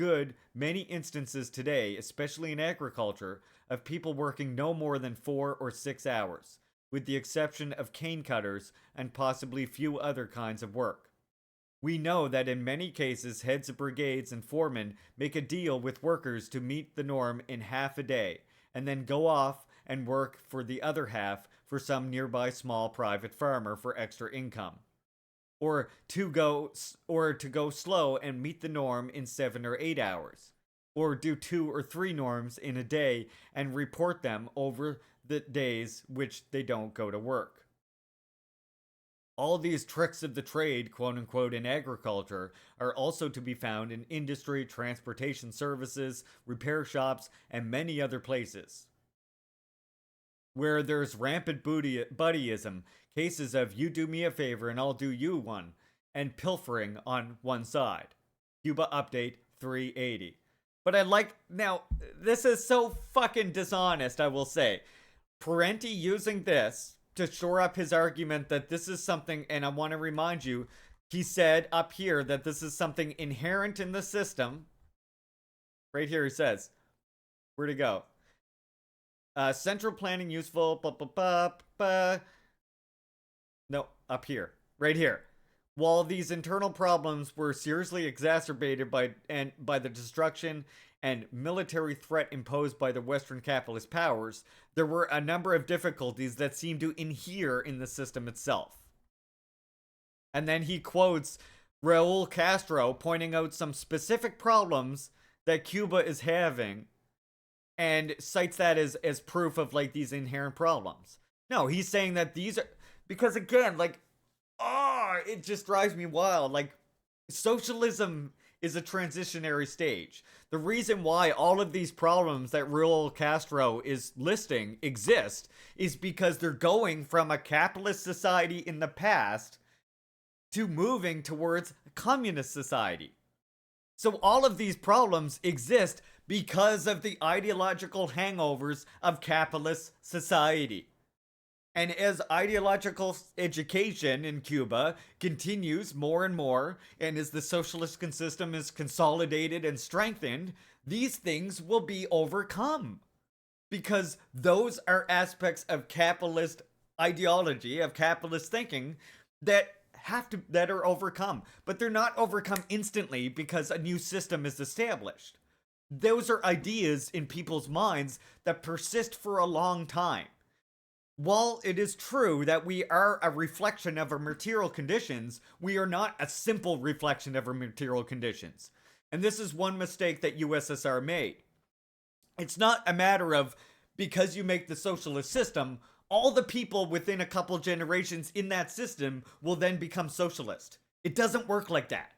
many instances today, especially in agriculture, of people working no more than 4 or 6 hours, with the exception of cane cutters and possibly few other kinds of work. We know that in many cases, heads of brigades and foremen make a deal with workers to meet the norm in half a day, and then go off and work for the other half for some nearby small private farmer for extra income. Or to go slow and meet the norm in 7 or 8 hours, or do 2 or 3 norms in a day and report them over the days which they don't go to work. All these tricks of the trade, quote unquote, in agriculture are also to be found in industry, transportation services, repair shops, and many other places. Where there's rampant buddyism, cases of you do me a favor and I'll do you one, and pilfering on one side. Cuba Update 380. But now, this is so fucking dishonest, I will say. Parenti using this to shore up his argument that this is something, and I want to remind you, he said up here that this is something inherent in the system. Right here he says, where'd it go? Central planning useful, no, up here, right here. While these internal problems were seriously exacerbated by the destruction and military threat imposed by the Western capitalist powers, there were a number of difficulties that seemed to inhere in the system itself. And then he quotes Raul Castro pointing out some specific problems that Cuba is having and cites that as proof of like these inherent problems. No, he's saying that these are, because again, like, it just drives me wild. Like, socialism is a transitionary stage. The reason why all of these problems that Raul Castro is listing exist is because they're going from a capitalist society in the past to moving towards a communist society. So all of these problems exist because of the ideological hangovers of capitalist society. And as ideological education in Cuba continues more and more, and as the socialist system is consolidated and strengthened, these things will be overcome. Because those are aspects of capitalist ideology, of capitalist thinking, that are overcome. But they're not overcome instantly because a new system is established. Those are ideas in people's minds that persist for a long time. While it is true that we are a reflection of our material conditions, we are not a simple reflection of our material conditions. And this is one mistake that USSR made. It's not a matter of, because you make the socialist system, all the people within a couple generations in that system will then become socialist. It doesn't work like that.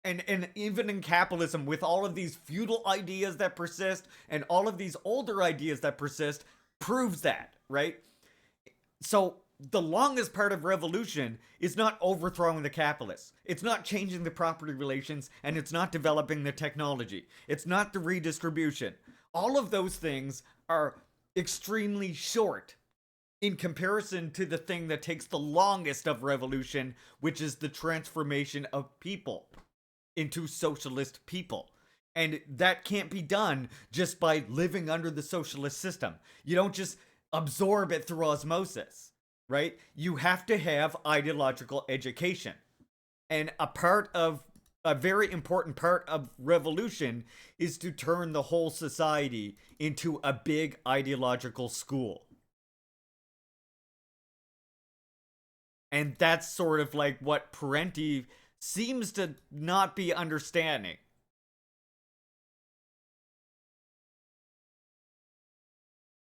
And even in capitalism, with all of these feudal ideas that persist and all of these older ideas that persist, proves that, right? So the longest part of revolution is not overthrowing the capitalists. It's not changing the property relations, and it's not developing the technology. It's not the redistribution. All of those things are extremely short in comparison to the thing that takes the longest of revolution, which is the transformation of people into socialist people. And that can't be done just by living under the socialist system. You don't just absorb it through osmosis, right? You have to have ideological education. And a very important part of revolution is to turn the whole society into a big ideological school. And that's sort of like what Parenti seems to not be understanding.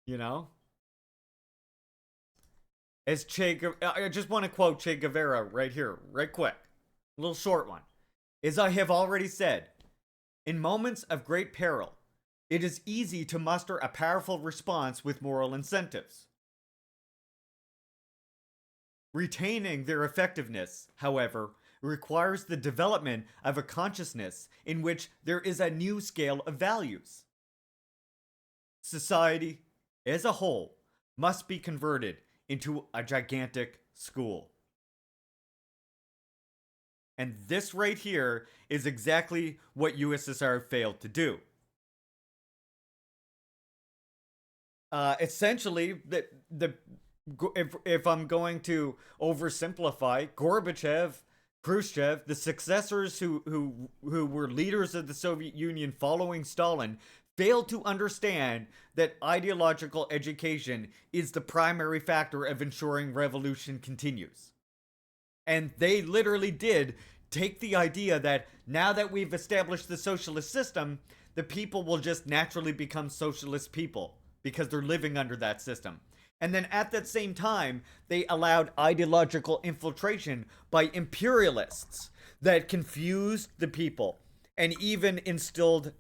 You know? I just want to quote Che Guevara right here, right quick. A little short one. As I have already said, in moments of great peril, it is easy to muster a powerful response with moral incentives. Retaining their effectiveness, however, requires the development of a consciousness in which there is a new scale of values. Society, as a whole, must be converted into a gigantic school. And this right here is exactly what USSR failed to do. Essentially, if I'm going to oversimplify, Gorbachev, Khrushchev, the successors who were leaders of the Soviet Union following Stalin, failed to understand that ideological education is the primary factor of ensuring revolution continues. And they literally did take the idea that now that we've established the socialist system, the people will just naturally become socialist people because they're living under that system. And then at that same time, they allowed ideological infiltration by imperialists that confused the people and even instilled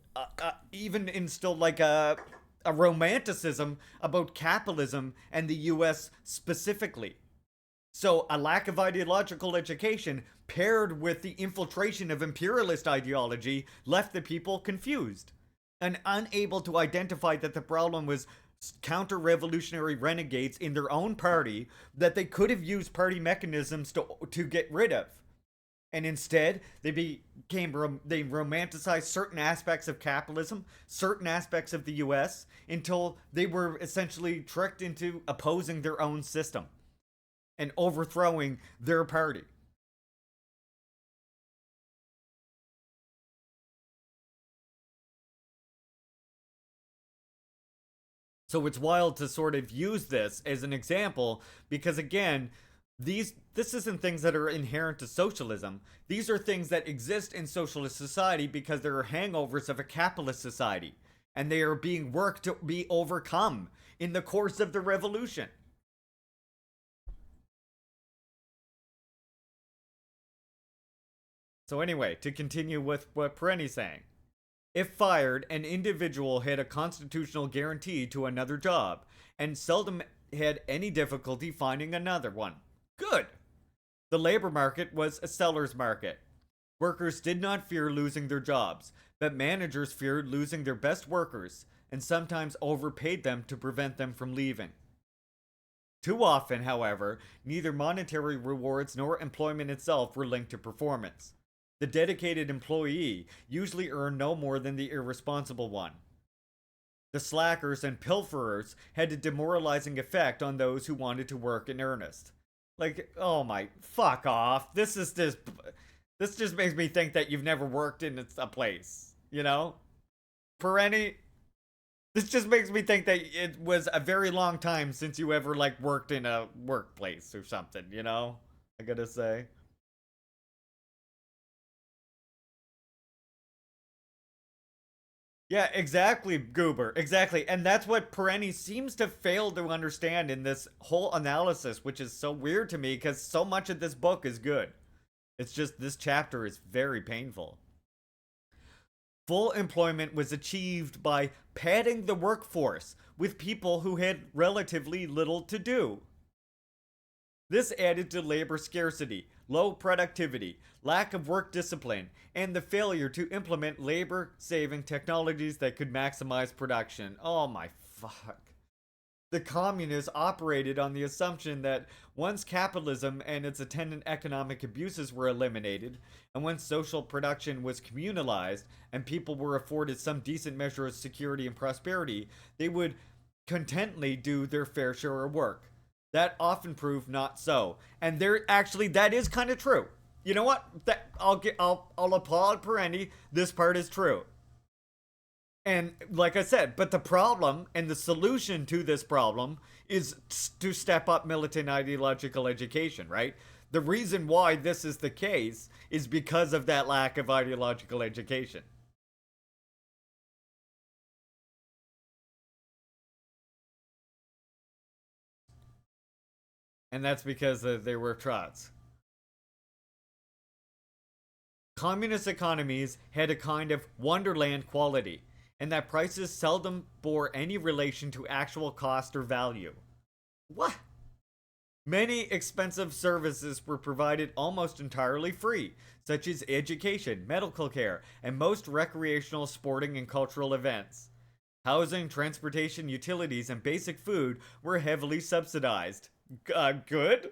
like a romanticism about capitalism and the US specifically. So a lack of ideological education paired with the infiltration of imperialist ideology left the people confused and unable to identify that the problem was counter-revolutionary renegades in their own party that they could have used party mechanisms to get rid of. And instead, they romanticized certain aspects of capitalism, certain aspects of the US, until they were essentially tricked into opposing their own system and overthrowing their party. So it's wild to sort of use this as an example because, again, this isn't things that are inherent to socialism. These are things that exist in socialist society because there are hangovers of a capitalist society, and they are being worked to be overcome in the course of the revolution. So anyway, to continue with what Parenti's saying. If fired, an individual had a constitutional guarantee to another job, and seldom had any difficulty finding another one. Good! The labor market was a seller's market. Workers did not fear losing their jobs, but managers feared losing their best workers, and sometimes overpaid them to prevent them from leaving. Too often, however, neither monetary rewards nor employment itself were linked to performance. The dedicated employee usually earned no more than the irresponsible one. The slackers and pilferers had a demoralizing effect on those who wanted to work in earnest. Like, oh my, fuck off. This just makes me think that you've never worked in a place, you know? Parenti, this just makes me think that it was a very long time since you ever, like, worked in a workplace or something, you know? I gotta say. Yeah, exactly, Goober. Exactly. And that's what Parenti seems to fail to understand in this whole analysis, which is so weird to me because so much of this book is good. It's just this chapter is very painful. Full employment was achieved by padding the workforce with people who had relatively little to do. This added to labor scarcity, low productivity, lack of work discipline, and the failure to implement labor-saving technologies that could maximize production. Oh my fuck. The communists operated on the assumption that once capitalism and its attendant economic abuses were eliminated, and once social production was communalized, and people were afforded some decent measure of security and prosperity, they would contently do their fair share of work. That often proved not so. And that is kind of true. You know what? I'll applaud Parenti. This part is true. And like I said, but the problem and the solution to this problem is to step up militant ideological education, right? The reason why this is the case is because of that lack of ideological education. And that's because they were trots. Communist economies had a kind of wonderland quality, and that prices seldom bore any relation to actual cost or value. What? Many expensive services were provided almost entirely free, such as education, medical care, and most recreational, sporting, and cultural events. Housing, transportation, utilities, and basic food were heavily subsidized. Good?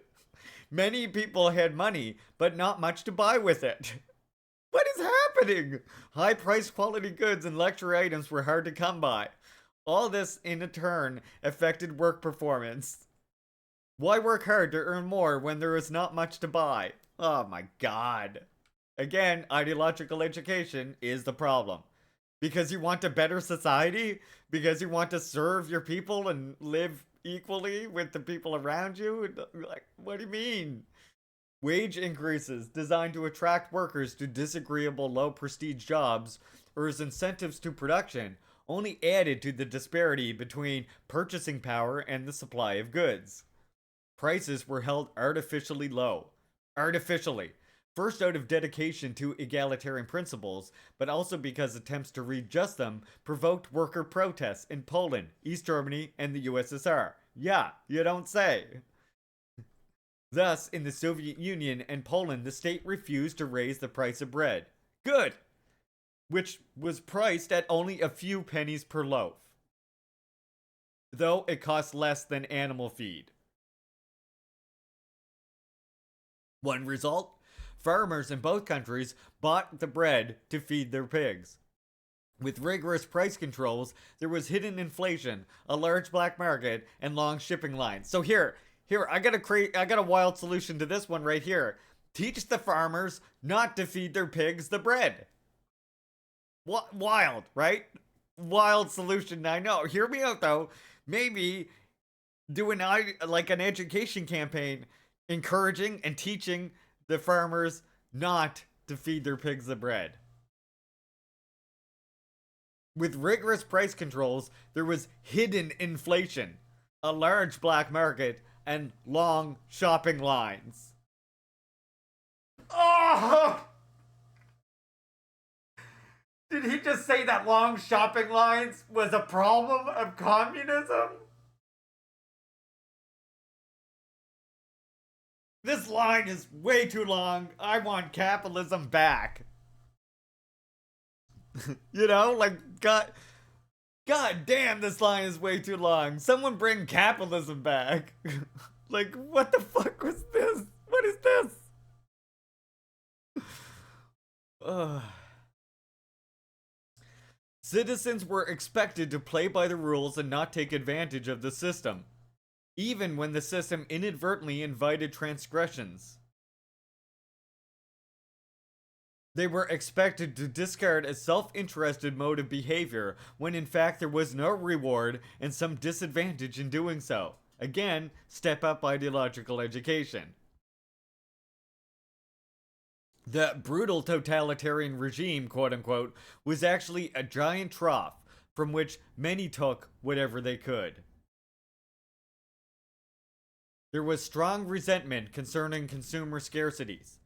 Many people had money, but not much to buy with it. What is happening? High priced quality goods and luxury items were hard to come by. All this, in turn, affected work performance. Why work hard to earn more when there is not much to buy? Oh my god. Again, ideological education is the problem. Because you want a better society? Because you want to serve your people and live equally with the people around you? Like, what do you mean? Wage increases designed to attract workers to disagreeable low prestige jobs or as incentives to production only added to the disparity between purchasing power and the supply of goods. Prices were held artificially low. Artificially. First out of dedication to egalitarian principles, but also because attempts to readjust them provoked worker protests in Poland, East Germany, and the USSR. Yeah, you don't say. Thus, in the Soviet Union and Poland, the state refused to raise the price of bread. Good! Which was priced at only a few pennies per loaf. Though it cost less than animal feed. One result? Farmers in both countries bought the bread to feed their pigs. With rigorous price controls, there was hidden inflation, a large black market, and long shipping lines. So here, I got a wild solution to this one right here. Teach the farmers not to feed their pigs the bread. What wild, right? Wild solution, I know. Hear me out though. Maybe do an education campaign encouraging and teaching the farmers not to feed their pigs the bread. With rigorous price controls, there was hidden inflation, a large black market, and long shopping lines. Oh! Did he just say that long shopping lines was a problem of communism? This line is way too long. I want capitalism back. You know, like, God damn, this line is way too long. Someone bring capitalism back. Like, what the fuck was this? What is this? Ugh. Citizens were expected to play by the rules and not take advantage of the system, even when the system inadvertently invited transgressions. They were expected to discard a self-interested mode of behavior when in fact there was no reward and some disadvantage in doing so. Again, step up ideological education. The brutal totalitarian regime, quote unquote, was actually a giant trough from which many took whatever they could. There was strong resentment concerning consumer scarcities,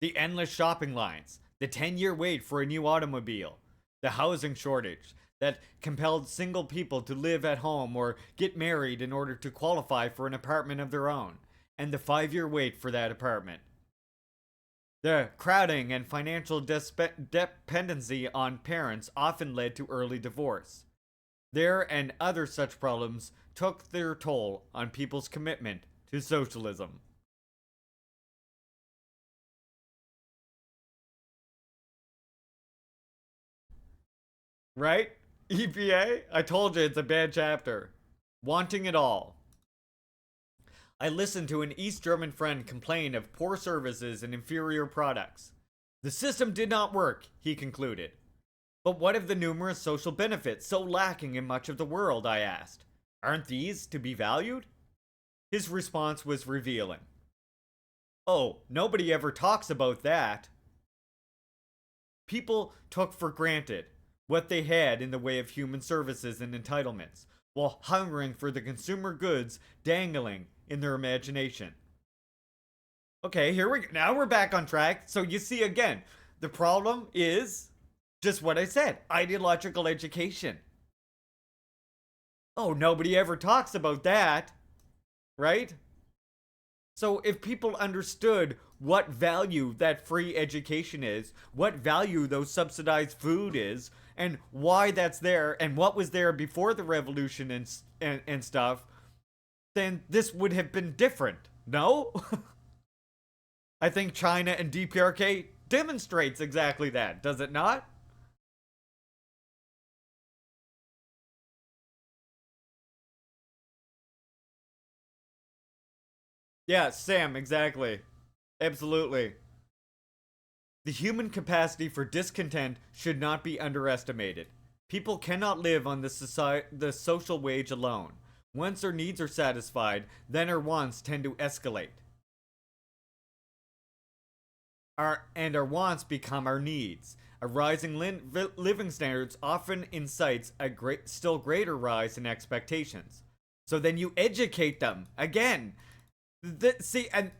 the endless shopping lines, the 10-year wait for a new automobile, the housing shortage that compelled single people to live at home or get married in order to qualify for an apartment of their own, and the 5-year wait for that apartment. The crowding and financial dependency on parents often led to early divorce. There and other such problems took their toll on people's commitment to socialism. Right? EPA? I told you it's a bad chapter. Wanting it all. I listened to an East German friend complain of poor services and inferior products. The system did not work, he concluded. But what of the numerous social benefits so lacking in much of the world, I asked. Aren't these to be valued? His response was revealing. Oh, nobody ever talks about that. People took for granted what they had in the way of human services and entitlements, while hungering for the consumer goods dangling in their imagination. Okay, here we go. Now we're back on track. So you see again, the problem is just what I said, ideological education. Oh, nobody ever talks about that, right? So if people understood what value that free education is, what value those subsidized food is, and why that's there, and what was there before the revolution and stuff, then this would have been different. No? I think China and DPRK demonstrates exactly that, does it not? Yeah, Sam, exactly. Absolutely. The human capacity for discontent should not be underestimated. People cannot live on the social wage alone. Once their needs are satisfied, then their wants tend to escalate. Our wants become our needs. A rising living standards often incites a still greater rise in expectations. So then you educate them again. See, and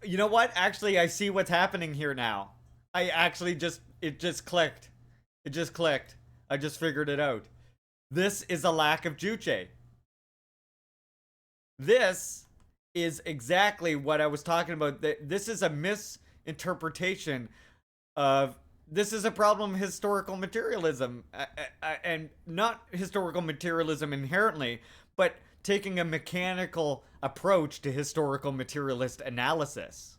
you know what? Actually, I see what's happening here now. I actually it just clicked. It just clicked. I just figured it out. This is a lack of juche. This is exactly what I was talking about. This is a misinterpretation of. This is a problem of historical materialism, and not historical materialism inherently, but taking a mechanical approach to historical materialist analysis.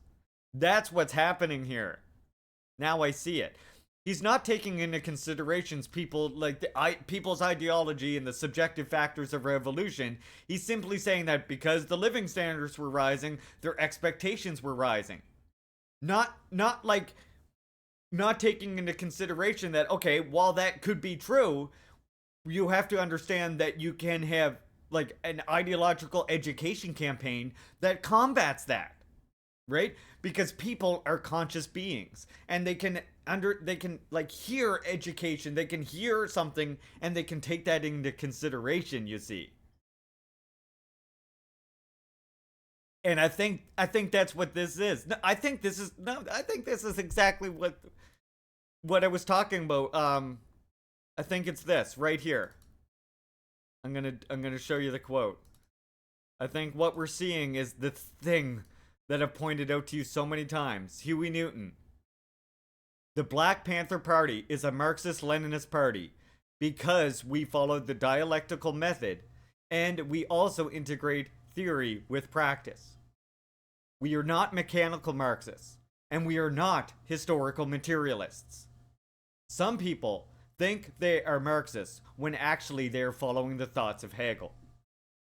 That's what's happening here. Now I see it. He's not taking into considerations people's ideology and the subjective factors of revolution. He's simply saying that because the living standards were rising, their expectations were rising. Not taking into consideration that, okay, while that could be true, you have to understand that you can have like an ideological education campaign that combats that, right? Because people are conscious beings, and they can like hear education, they can hear something, and they can take that into consideration, you see. And I think that's what this is. No, I think this is exactly what I was talking about. I think it's this right here. I'm gonna show you the quote. I think what we're seeing is the thing that I've pointed out to you so many times. Huey Newton. The Black Panther Party is a Marxist-Leninist party because we follow the dialectical method, and we also integrate theory with practice. We are not mechanical Marxists, and we are not historical materialists. Some people think they are Marxists when actually they are following the thoughts of Hegel.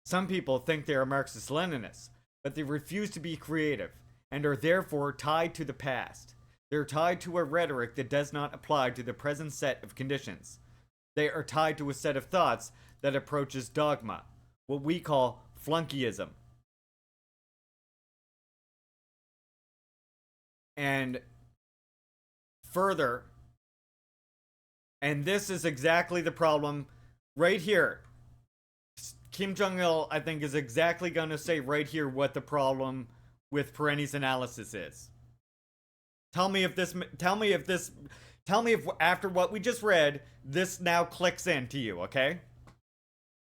Some people think they are Marxist-Leninists, but they refuse to be creative and are therefore tied to the past. They're tied to a rhetoric that does not apply to the present set of conditions. They are tied to a set of thoughts that approaches dogma, what we call flunkyism. And further, and this is exactly the problem right here. Kim Jong-il, I think, is exactly going to say right here what the problem with Parenti's analysis is. Tell me if after what we just read, this now clicks in to you, okay?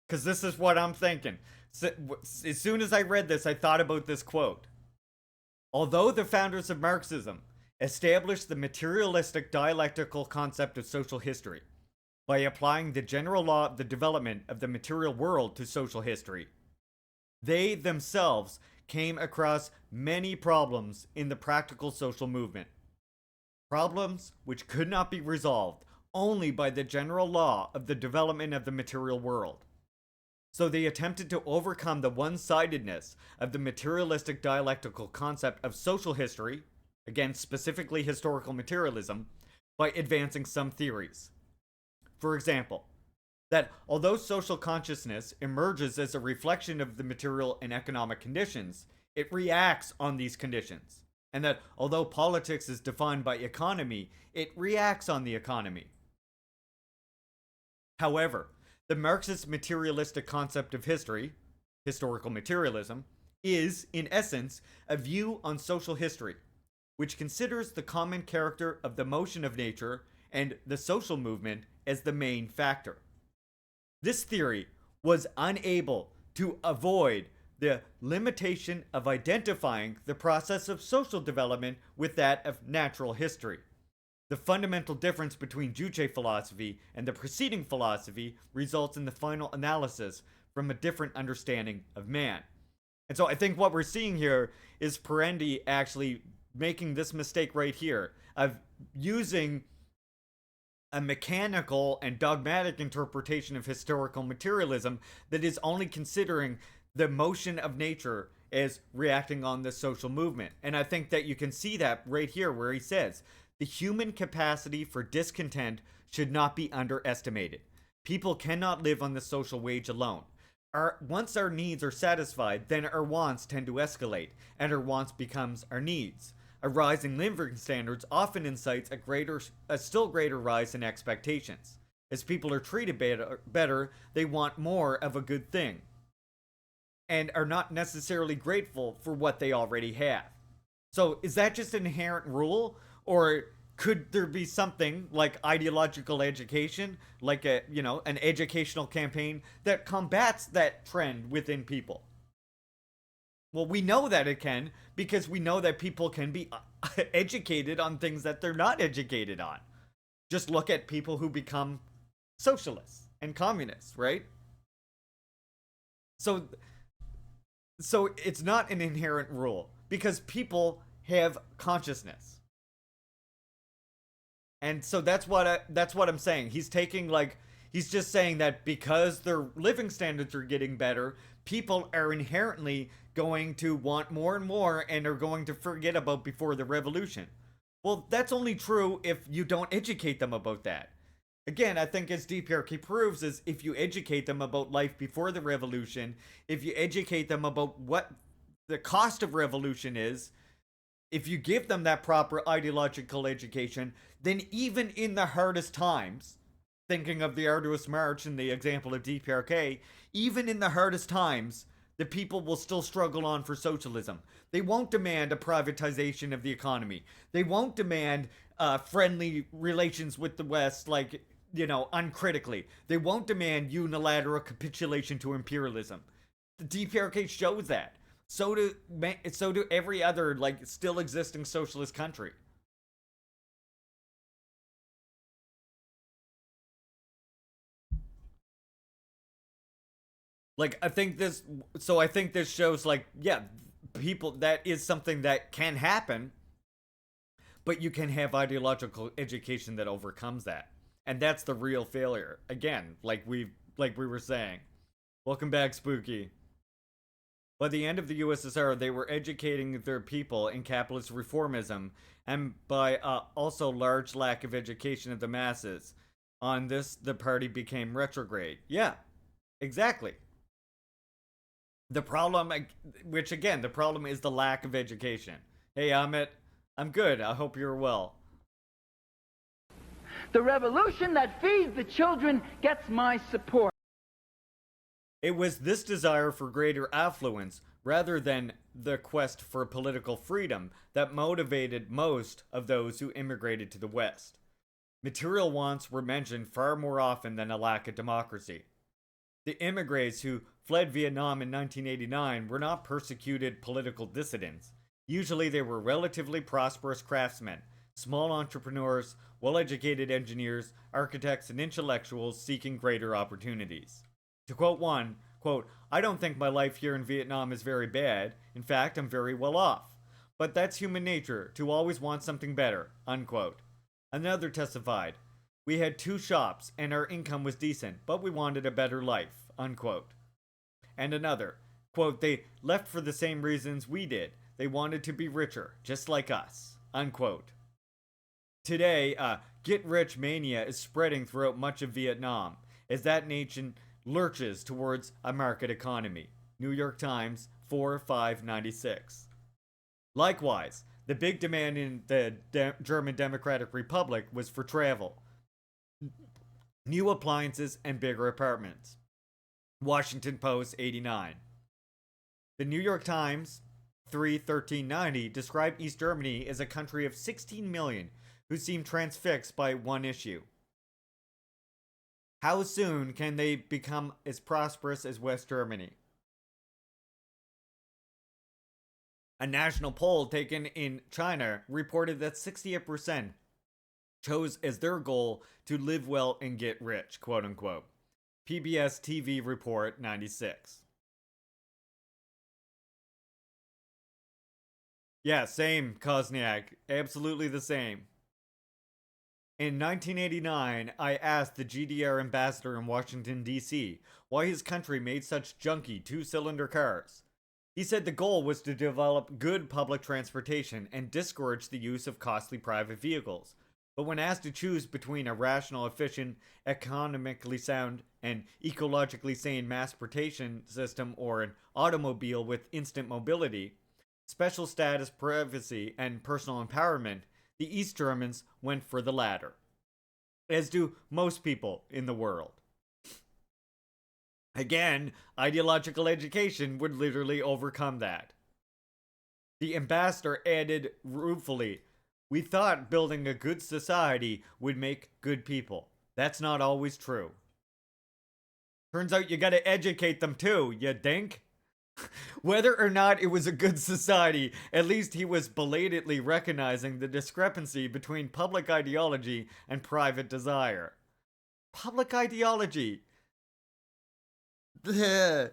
Because this is what I'm thinking. So, as soon as I read this, I thought about this quote. Although the founders of Marxism established the materialistic dialectical concept of social history by applying the general law of the development of the material world to social history, they themselves came across many problems in the practical social movement. Problems which could not be resolved only by the general law of the development of the material world. So they attempted to overcome the one-sidedness of the materialistic dialectical concept of social history, again specifically historical materialism, by advancing some theories. For example, that although social consciousness emerges as a reflection of the material and economic conditions, it reacts on these conditions. And that although politics is defined by economy, it reacts on the economy. However, the Marxist materialistic concept of history, historical materialism, is, in essence, a view on social history, which considers the common character of the motion of nature and the social movement as the main factor. This theory was unable to avoid the limitation of identifying the process of social development with that of natural history. The fundamental difference between Juche philosophy and the preceding philosophy results in the final analysis from a different understanding of man. And so I think what we're seeing here is Parenti actually making this mistake right here of using a mechanical and dogmatic interpretation of historical materialism that is only considering the motion of nature as reacting on the social movement. And I think that you can see that right here where he says, the human capacity for discontent should not be underestimated. People cannot live on the social wage alone. Once our needs are satisfied, then our wants tend to escalate, and our wants becomes our needs. A rise in living standards often incites a still greater rise in expectations. As people are treated better, they want more of a good thing, and are not necessarily grateful for what they already have. So is that just an inherent rule? Or could there be something like ideological education, like an educational campaign that combats that trend within people? Well, we know that it can, because we know that people can be educated on things that they're not educated on. Just look at people who become socialists and communists, right? So it's not an inherent rule, because people have consciousness. And so that's what I'm saying. He's just saying that because their living standards are getting better, people are inherently going to want more and more and are going to forget about before the revolution. Well, that's only true if you don't educate them about that. Again, I think as DPRK proves is if you educate them about life before the revolution, if you educate them about what the cost of revolution is, if you give them that proper ideological education, then even in the hardest times, thinking of the arduous march and the example of DPRK, even in the hardest times, the people will still struggle on for socialism. They won't demand a privatization of the economy. They won't demand friendly relations with the West, uncritically. They won't demand unilateral capitulation to imperialism. The DPRK shows that. So do every other still existing socialist country. I think this shows people, that is something that can happen, but you can have ideological education that overcomes that. And that's the real failure. Again, like we were saying. Welcome back, Spooky. By the end of the USSR, they were educating their people in capitalist reformism, and by also large lack of education of the masses. On this, the party became retrograde. Yeah, exactly. The problem is the lack of education. Hey, Amit, I'm good. I hope you're well. The revolution that feeds the children gets my support. It was this desire for greater affluence, rather than the quest for political freedom, that motivated most of those who immigrated to the West. Material wants were mentioned far more often than a lack of democracy. The immigrants who fled Vietnam in 1989 were not persecuted political dissidents. Usually they were relatively prosperous craftsmen, small entrepreneurs, well-educated engineers, architects, and intellectuals seeking greater opportunities. To quote one, quote, "I don't think my life here in Vietnam is very bad. In fact, I'm very well off. But that's human nature, to always want something better," unquote. Another testified, "We had 2 shops and our income was decent, but we wanted a better life," unquote. And another, quote, "They left for the same reasons we did. They wanted to be richer, just like us," unquote. Today, get-rich mania is spreading throughout much of Vietnam as that nation lurches towards a market economy. New York Times, 4/5/96. Likewise, the big demand in the German Democratic Republic was for travel, new appliances, and bigger apartments. Washington Post, 89. The New York Times, 3/13/90, described East Germany as a country of 16 million who seem transfixed by one issue. How soon can they become as prosperous as West Germany? A national poll taken in China reported that 68% chose as their goal to live well and get rich, quote unquote. PBS TV report, 96. Yeah, same, Kosniak. Absolutely the same. In 1989, I asked the GDR ambassador in Washington, D.C., why his country made such junky two-cylinder cars. He said the goal was to develop good public transportation and discourage the use of costly private vehicles. But when asked to choose between a rational, efficient, economically sound, and ecologically sane mass transportation system or an automobile with instant mobility, special status, privacy, and personal empowerment, the East Germans went for the latter, as do most people in the world. Again, ideological education would literally overcome that. The ambassador added ruefully, "We thought building a good society would make good people. That's not always true." Turns out you gotta educate them too, you dink. Whether or not it was a good society, at least he was belatedly recognizing the discrepancy between public ideology and private desire. Public ideology. You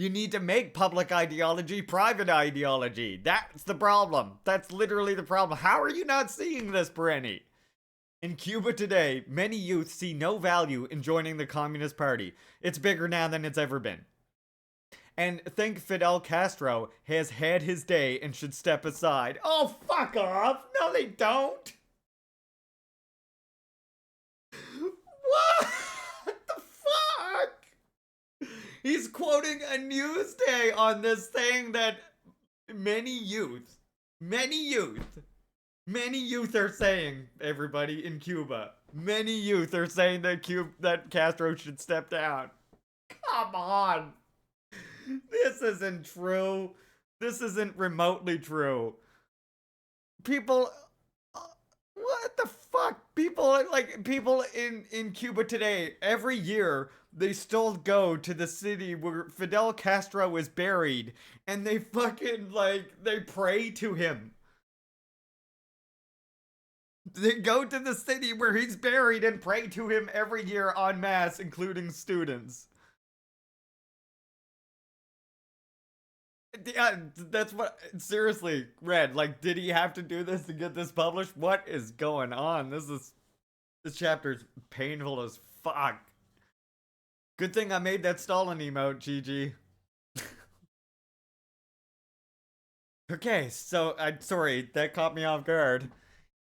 need to make public ideology private ideology. That's the problem. That's literally the problem. How are you not seeing this, Parenti? In Cuba today, many youth see no value in joining the Communist Party. It's bigger now than it's ever been. And think Fidel Castro has had his day and should step aside. Oh, fuck off! No, they don't! What the fuck? He's quoting a Newsday on this saying that many youth are saying, everybody in Cuba, many youth are saying that Castro should step down. Come on! This isn't true. This isn't remotely true. People, what the fuck? People in Cuba today, every year, they still go to the city where Fidel Castro is buried, and they fucking, they pray to him. They go to the city where he's buried and pray to him every year en masse, including students. Yeah, that's what, seriously, Red, did he have to do this to get this published? What is going on? This chapter's painful as fuck. Good thing I made that Stalin emote, GG. Okay, so, sorry, that caught me off guard.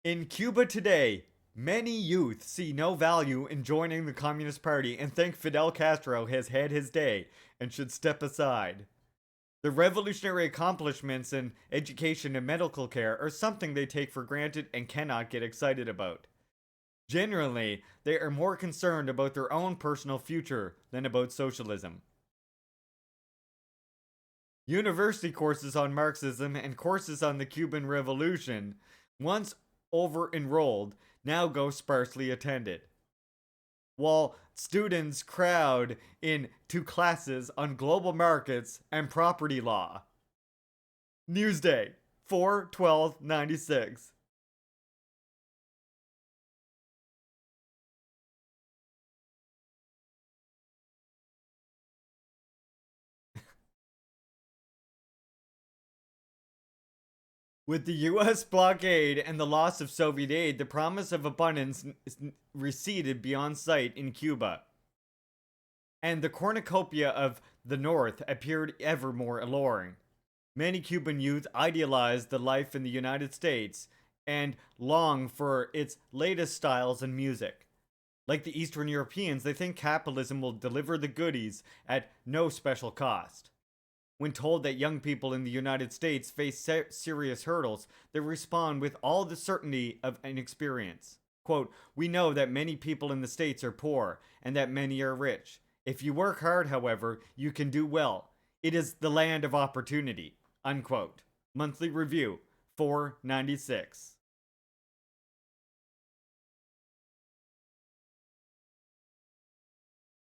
In Cuba today, many youth see no value in joining the Communist Party and think Fidel Castro has had his day and should step aside. The revolutionary accomplishments in education and medical care are something they take for granted and cannot get excited about. Generally, they are more concerned about their own personal future than about socialism. University courses on Marxism and courses on the Cuban Revolution, once over-enrolled, now go sparsely attended, while students crowd into classes on global markets and property law. Newsday, 4/12/96. With the US blockade and the loss of Soviet aid, the promise of abundance receded beyond sight in Cuba, and the cornucopia of the North appeared ever more alluring. Many Cuban youth idealized the life in the United States and long for its latest styles and music. Like the Eastern Europeans, they think capitalism will deliver the goodies at no special cost. When told that young people in the United States face serious hurdles, they respond with all the certainty of inexperience. Quote, "We know that many people in the States are poor and that many are rich. If you work hard, however, you can do well. It is the land of opportunity." Unquote. Monthly Review, 496.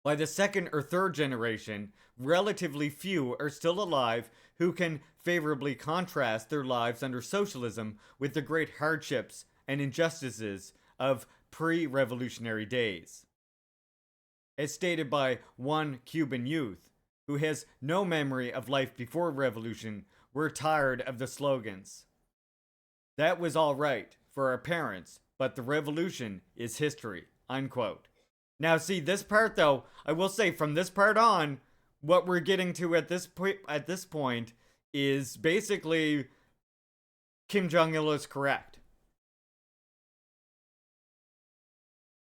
By the second or third generation, relatively few are still alive who can favorably contrast their lives under socialism with the great hardships and injustices of pre-revolutionary days. As stated by one Cuban youth, who has no memory of life before revolution, we're tired of the slogans. That was all right for our parents, but the revolution is history. Unquote. Now, see, this part, though, I will say from this part on, what we're getting to at this point is basically Kim Jong-il is correct.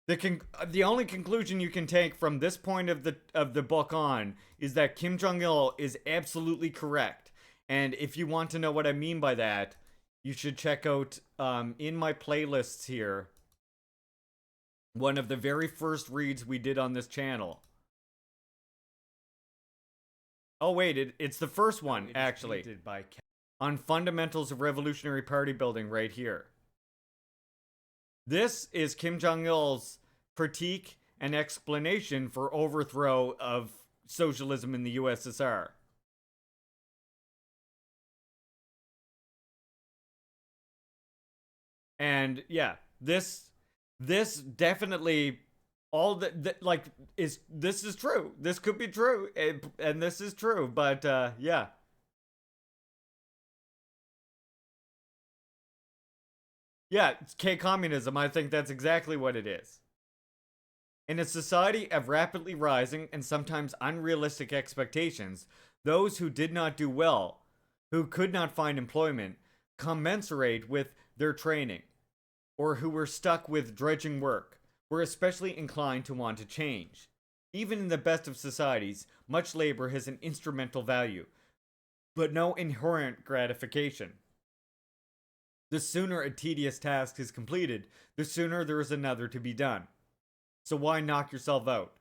The only conclusion you can take from this point of the book on is that Kim Jong-il is absolutely correct. And if you want to know what I mean by that, you should check out in my playlists here one of the very first reads we did on this channel. Oh wait, it's the first one actually. On fundamentals of revolutionary party building right here. This is Kim Jong-il's critique and explanation for overthrow of socialism in the USSR. And yeah, this definitely all that like is this is true. This could be true, and this is true. But yeah. Yeah, it's K-communism. I think that's exactly what it is. In a society of rapidly rising and sometimes unrealistic expectations, those who did not do well, who could not find employment, commensurate with their training, or who were stuck with drudging work, were especially inclined to want to change. Even in the best of societies, much labor has an instrumental value, but no inherent gratification. The sooner a tedious task is completed, the sooner there is another to be done. So why knock yourself out?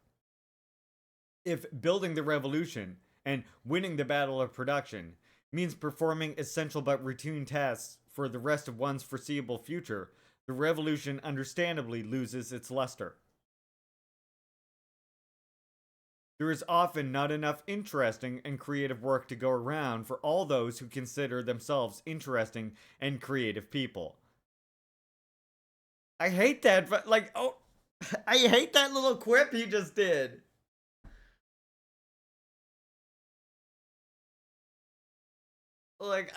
If building the revolution and winning the battle of production means performing essential but routine tasks for the rest of one's foreseeable future, the revolution understandably loses its luster. There is often not enough interesting and creative work to go around for all those who consider themselves interesting and creative people. I hate that, but like, oh, I hate that little quip he just did. Like,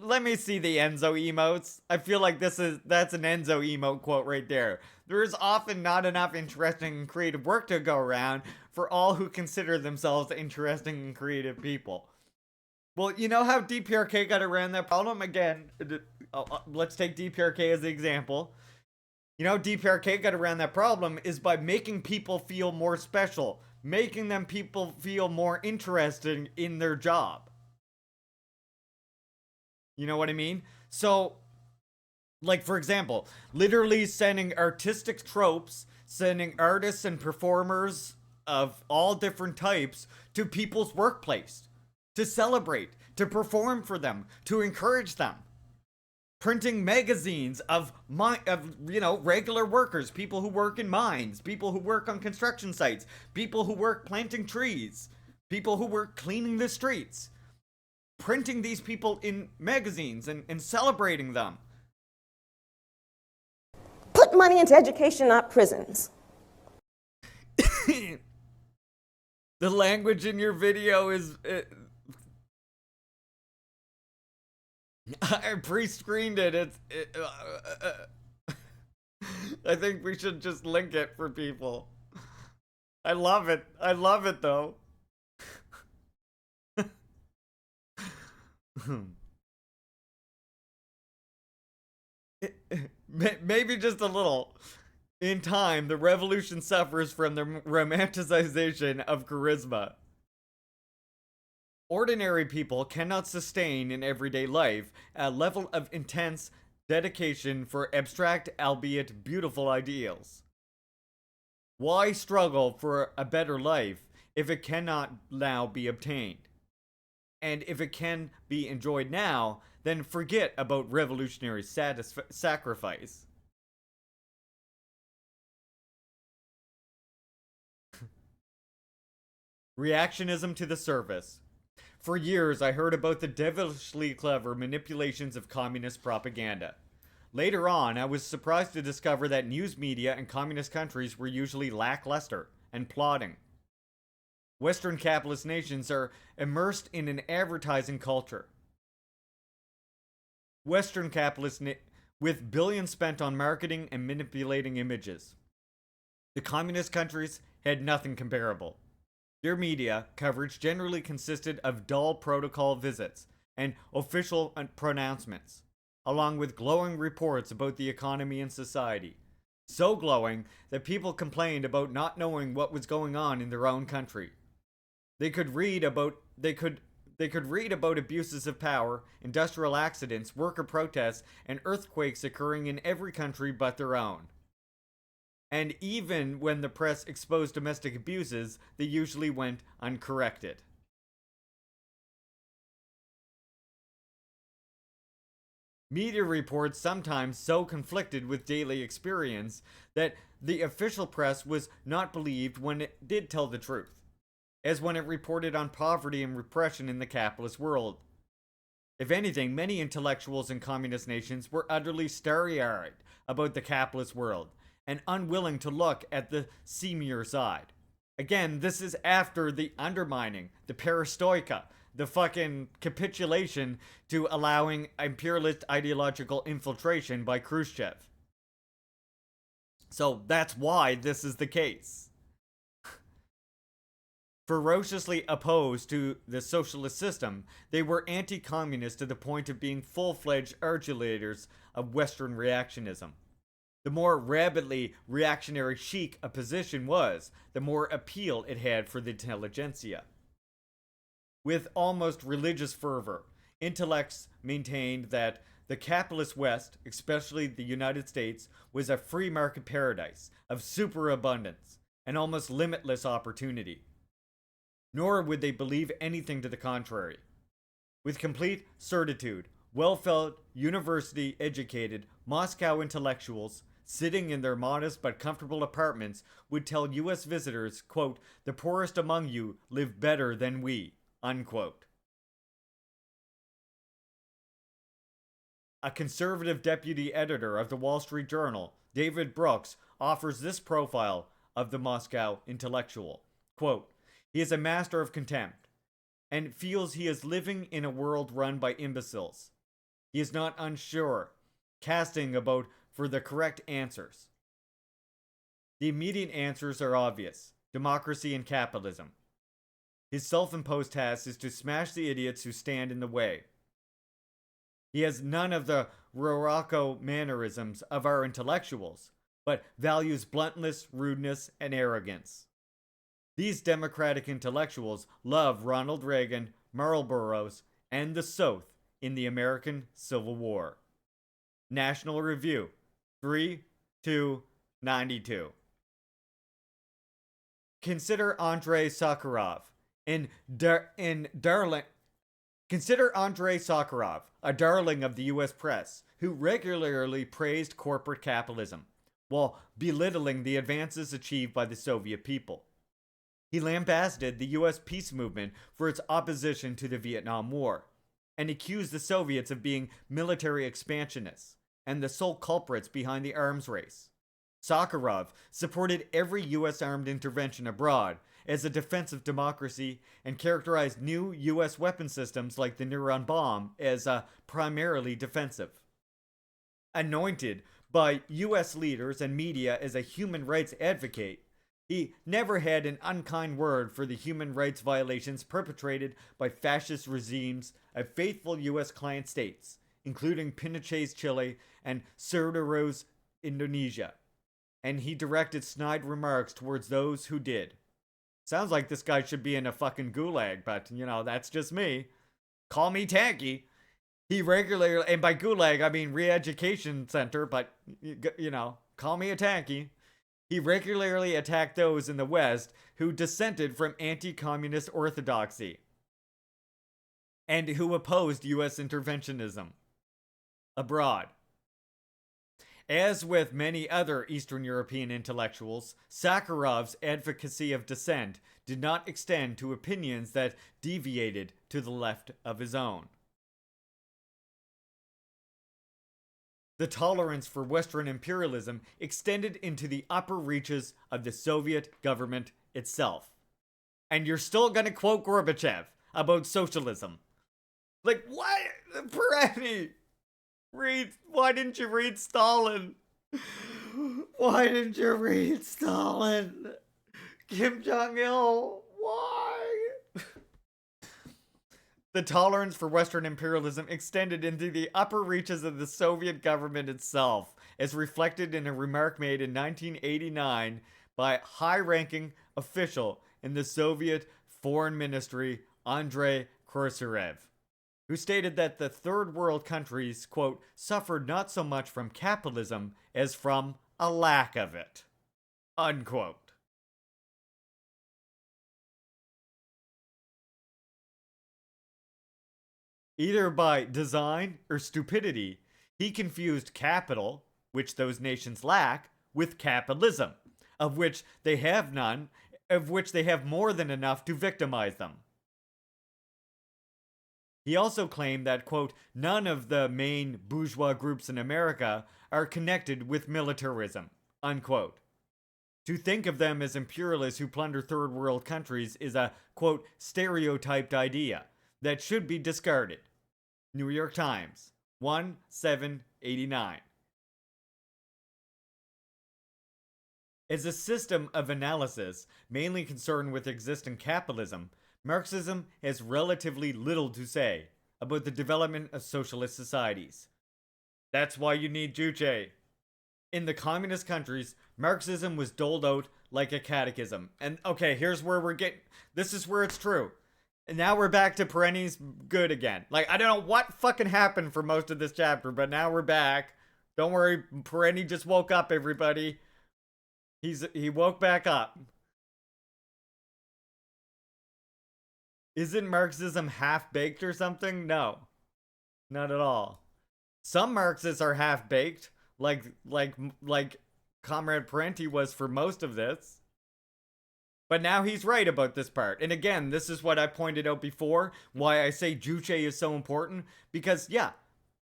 let me see the Enzo emotes. I feel like that's an Enzo emote quote right there. There is often not enough interesting and creative work to go around for all who consider themselves interesting and creative people. Well, you know how DPRK got around that problem? Again, let's take DPRK as the example. You know how DPRK got around that problem is by making people feel more special, making them people feel more interested in their job. You know what I mean? So, like, for example, literally sending artistic tropes, sending artists and performers of all different types to people's workplace, to celebrate, to perform for them, to encourage them. Printing magazines of regular workers, people who work in mines, people who work on construction sites, people who work planting trees, people who work cleaning the streets. Printing these people in magazines and celebrating them. Put money into education, not prisons. The language in your video is... I pre-screened it. I think we should just link it for people. I love it. I love it, though. maybe just a little. In time, the revolution suffers from the romanticization of charisma. Ordinary people cannot sustain in everyday life a level of intense dedication for abstract, albeit beautiful ideals. Why struggle for a better life if it cannot now be obtained? And if it can be enjoyed now, then forget about revolutionary sacrifice. Reactionism to the service. For years, I heard about the devilishly clever manipulations of communist propaganda. Later on, I was surprised to discover that news media in communist countries were usually lackluster and plodding. Western capitalist nations are immersed in an advertising culture. Western capitalists with billions spent on marketing and manipulating images. The communist countries had nothing comparable. Their media coverage generally consisted of dull protocol visits and official pronouncements, along with glowing reports about the economy and society. So glowing that people complained about not knowing what was going on in their own country. They could read about abuses of power, industrial accidents, worker protests, and earthquakes occurring in every country but their own. And even when the press exposed domestic abuses, they usually went uncorrected. Media reports sometimes so conflicted with daily experience that the official press was not believed when it did tell the truth, as when it reported on poverty and repression in the capitalist world. If anything, many intellectuals in communist nations were utterly starry-eyed about the capitalist world, and unwilling to look at the seamier side. Again, this is after the undermining, the perestroika, the fucking capitulation to allowing imperialist ideological infiltration by Khrushchev. So that's why this is the case. Ferociously opposed to the socialist system, they were anti-communist to the point of being full-fledged adulators of Western reactionism. The more rabidly reactionary chic a position was, the more appeal it had for the intelligentsia. With almost religious fervor, intellects maintained that the capitalist West, especially the United States, was a free market paradise of superabundance and almost limitless opportunity. Nor would they believe anything to the contrary. With complete certitude, well-fed, university-educated Moscow intellectuals sitting in their modest but comfortable apartments would tell U.S. visitors, quote, "The poorest among you live better than we," unquote. A conservative deputy editor of the Wall Street Journal, David Brooks, offers this profile of the Moscow intellectual. Quote, "He is a master of contempt and feels he is living in a world run by imbeciles. He is not unsure, casting about for the correct answers. The immediate answers are obvious: democracy and capitalism. His self-imposed task is to smash the idiots who stand in the way. He has none of the Rorocco mannerisms of our intellectuals, but values bluntness, rudeness, and arrogance. These democratic intellectuals love Ronald Reagan, Marlboros, and the South in the American Civil War." National Review, 3/2/92. Consider Andrei Sakharov Consider Andrei Sakharov, a darling of the U.S. press, who regularly praised corporate capitalism, while belittling the advances achieved by the Soviet people. He lambasted the U.S. peace movement for its opposition to the Vietnam War, and accused the Soviets of being military expansionists and the sole culprits behind the arms race. Sakharov supported every U.S. armed intervention abroad as a defense of democracy and characterized new U.S. weapon systems like the neuron bomb as primarily defensive. Anointed by U.S. leaders and media as a human rights advocate, he never had an unkind word for the human rights violations perpetrated by fascist regimes of faithful U.S. client states, including Pinochet's Chile and Suharto's Indonesia. And he directed snide remarks towards those who did. Sounds like this guy should be in a fucking gulag, but, that's just me. Call me tanky. He regularly, and by gulag, I mean re-education center, but, call me a tanky. He regularly attacked those in the West who dissented from anti-communist orthodoxy and who opposed U.S. interventionism abroad. As with many other Eastern European intellectuals, Sakharov's advocacy of dissent did not extend to opinions that deviated to the left of his own. The tolerance for Western imperialism extended into the upper reaches of the Soviet government itself. And you're still gonna quote Gorbachev about socialism. Like, what? Parenti! Why didn't you read Stalin? Why didn't you read Stalin? Kim Jong-il, why? The tolerance for Western imperialism extended into the upper reaches of the Soviet government itself, as reflected in a remark made in 1989 by a high-ranking official in the Soviet Foreign Ministry, Andrei Kosyrev, who stated that the third world countries, quote, suffered not so much from capitalism as from a lack of it, unquote. Either by design or stupidity, he confused capital, which those nations lack, with capitalism, of which they have none, of which they have more than enough to victimize them. He also claimed that, quote, none of the main bourgeois groups in America are connected with militarism, unquote. To think of them as imperialists who plunder third world countries is a, quote, stereotyped idea that should be discarded. New York Times, 1/7/89. As a system of analysis mainly concerned with existing capitalism, Marxism has relatively little to say about the development of socialist societies. That's why you need Juche. In the communist countries, Marxism was doled out like a catechism. And okay, here's where this is where it's true. And now we're back to Parenti's good again. Like, I don't know what fucking happened for most of this chapter, but now we're back. Don't worry, Parenti just woke up, everybody. He woke back up. Isn't Marxism half-baked or something? No. Not at all. Some Marxists are half-baked, like Comrade Parenti was for most of this. But now he's right about this part. And again, this is what I pointed out before, why I say Juche is so important. Because, yeah,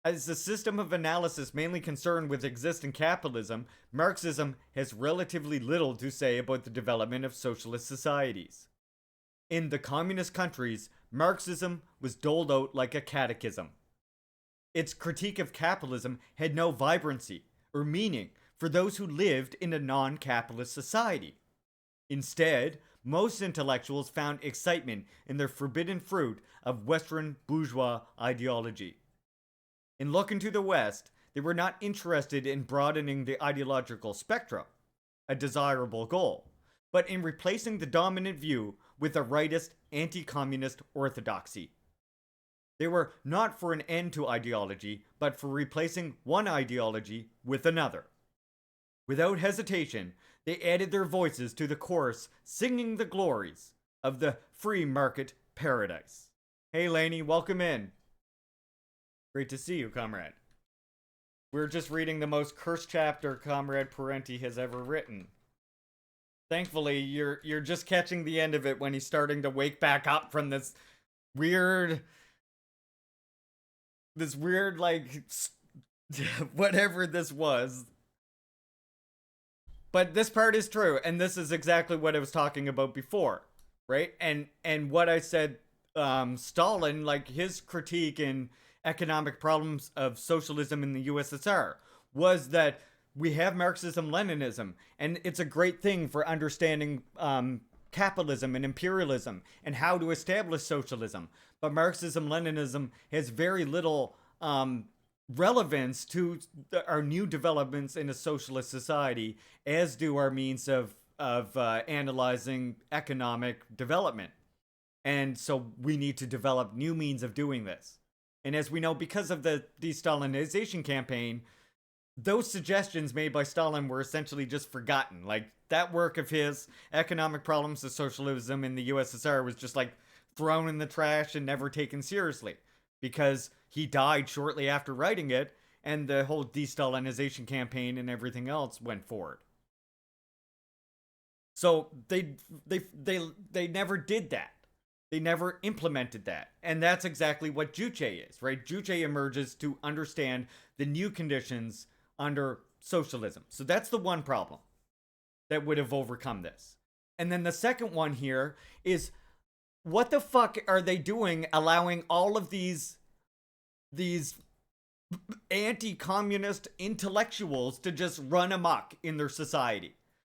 as a system of analysis mainly concerned with existing capitalism, Marxism has relatively little to say about the development of socialist societies. In the communist countries, Marxism was doled out like a catechism. Its critique of capitalism had no vibrancy or meaning for those who lived in a non-capitalist society. Instead, most intellectuals found excitement in the forbidden fruit of Western bourgeois ideology. In looking to the West, they were not interested in broadening the ideological spectrum, a desirable goal, but in replacing the dominant view with a rightist anti-communist orthodoxy. They were not for an end to ideology, but for replacing one ideology with another. Without hesitation, they added their voices to the chorus singing the glories of the free market paradise. Hey Lainey, welcome in. Great to see you, comrade. We're just reading the most cursed chapter Comrade Parenti has ever written. Thankfully, you're just catching the end of it when he's starting to wake back up from this weird like whatever this was. But this part is true, and this is exactly what I was talking about before, right? And what I said, Stalin, like his critique in economic problems of socialism in the USSR was that we have Marxism-Leninism, and it's a great thing for understanding capitalism and imperialism and how to establish socialism. But Marxism-Leninism has very little relevance to our new developments in a socialist society, as do our means of analyzing economic development. And so we need to develop new means of doing this. And as we know, because of the de-Stalinization campaign, those suggestions made by Stalin were essentially just forgotten. Like, that work of his, Economic Problems of Socialism in the USSR, was just like thrown in the trash and never taken seriously, because he died shortly after writing it, and the whole de-Stalinization campaign and everything else went forward. So they never did that. They never implemented that. And that's exactly what Juche is, right? Juche emerges to understand the new conditions under socialism. So that's the one problem that would have overcome this. And then the second one here is, what the fuck are they doing allowing all of these anti-communist intellectuals to just run amok in their society?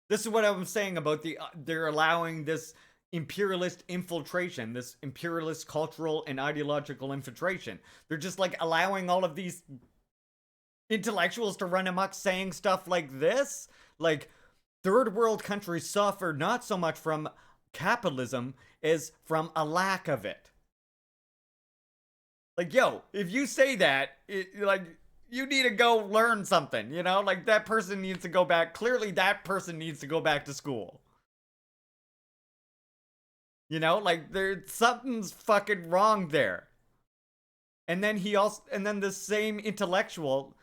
This is what I'm saying about they're allowing this imperialist infiltration, this imperialist cultural and ideological infiltration. They're just like allowing all of these intellectuals to run amok saying stuff like this. Like, third world countries suffer not so much from capitalism as from a lack of it. Like, yo, if you say that, like, you need to go learn something, you know? Like, that person needs to go back. Clearly, that person needs to go back to school. You know, like, something's fucking wrong there. And then the same intellectual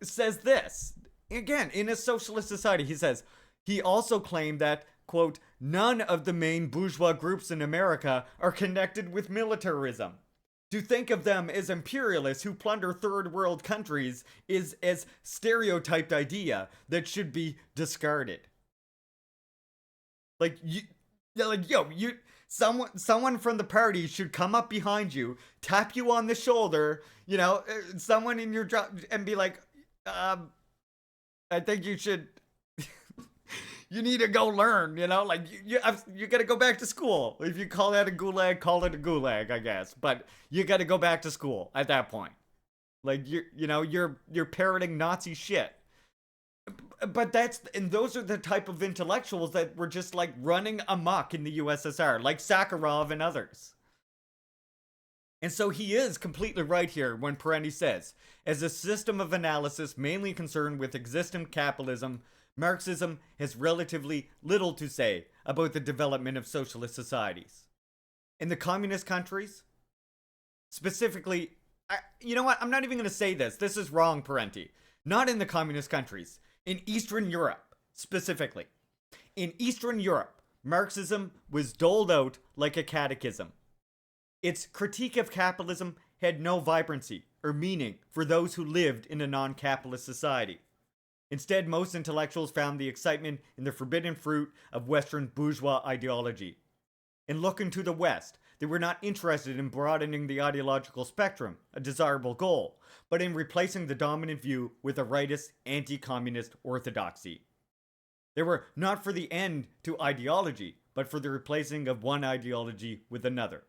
says this. Again, in a socialist society, he says, he also claimed that, quote, none of the main bourgeois groups in America are connected with militarism. To think of them as imperialists who plunder third world countries is as stereotyped idea that should be discarded. Like, someone from the party should come up behind you, tap you on the shoulder, you know, someone in your job, and be like, I think you should, you need to go learn, you know, like, you gotta go back to school. If you call that a gulag, call it a gulag, I guess. But you gotta go back to school at that point. Like, you're parroting Nazi shit. But those are the type of intellectuals that were just like running amok in the USSR, like Sakharov and others. And so he is completely right here when Parenti says, as a system of analysis mainly concerned with existing capitalism, Marxism has relatively little to say about the development of socialist societies. In the communist countries, specifically, you know what? I'm not even going to say this. This is wrong, Parenti. Not in the communist countries. In Eastern Europe, specifically. In Eastern Europe, Marxism was doled out like a catechism. Its critique of capitalism had no vibrancy or meaning for those who lived in a non-capitalist society. Instead, most intellectuals found the excitement in the forbidden fruit of Western bourgeois ideology. In looking to the West, they were not interested in broadening the ideological spectrum, a desirable goal, but in replacing the dominant view with a rightist, anti-communist orthodoxy. They were not for the end to ideology, but for the replacing of one ideology with another.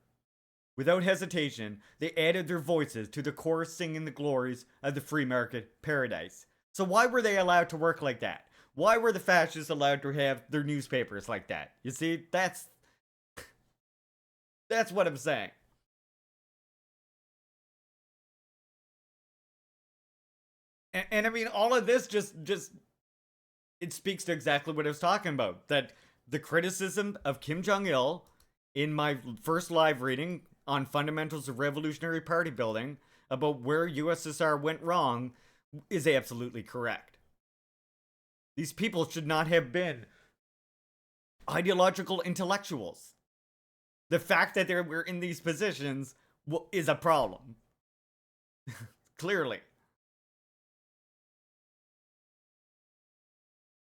Without hesitation, they added their voices to the chorus singing the glories of the free market paradise. So why were they allowed to work like that? Why were the fascists allowed to have their newspapers like that? You see, that's what I'm saying. And I mean, all of this just it speaks to exactly what I was talking about. That the criticism of Kim Jong-il in my first live reading on Fundamentals of Revolutionary Party Building about where USSR went wrong is absolutely correct. These people should not have been ideological intellectuals. The fact that they were in these positions is a problem. Clearly.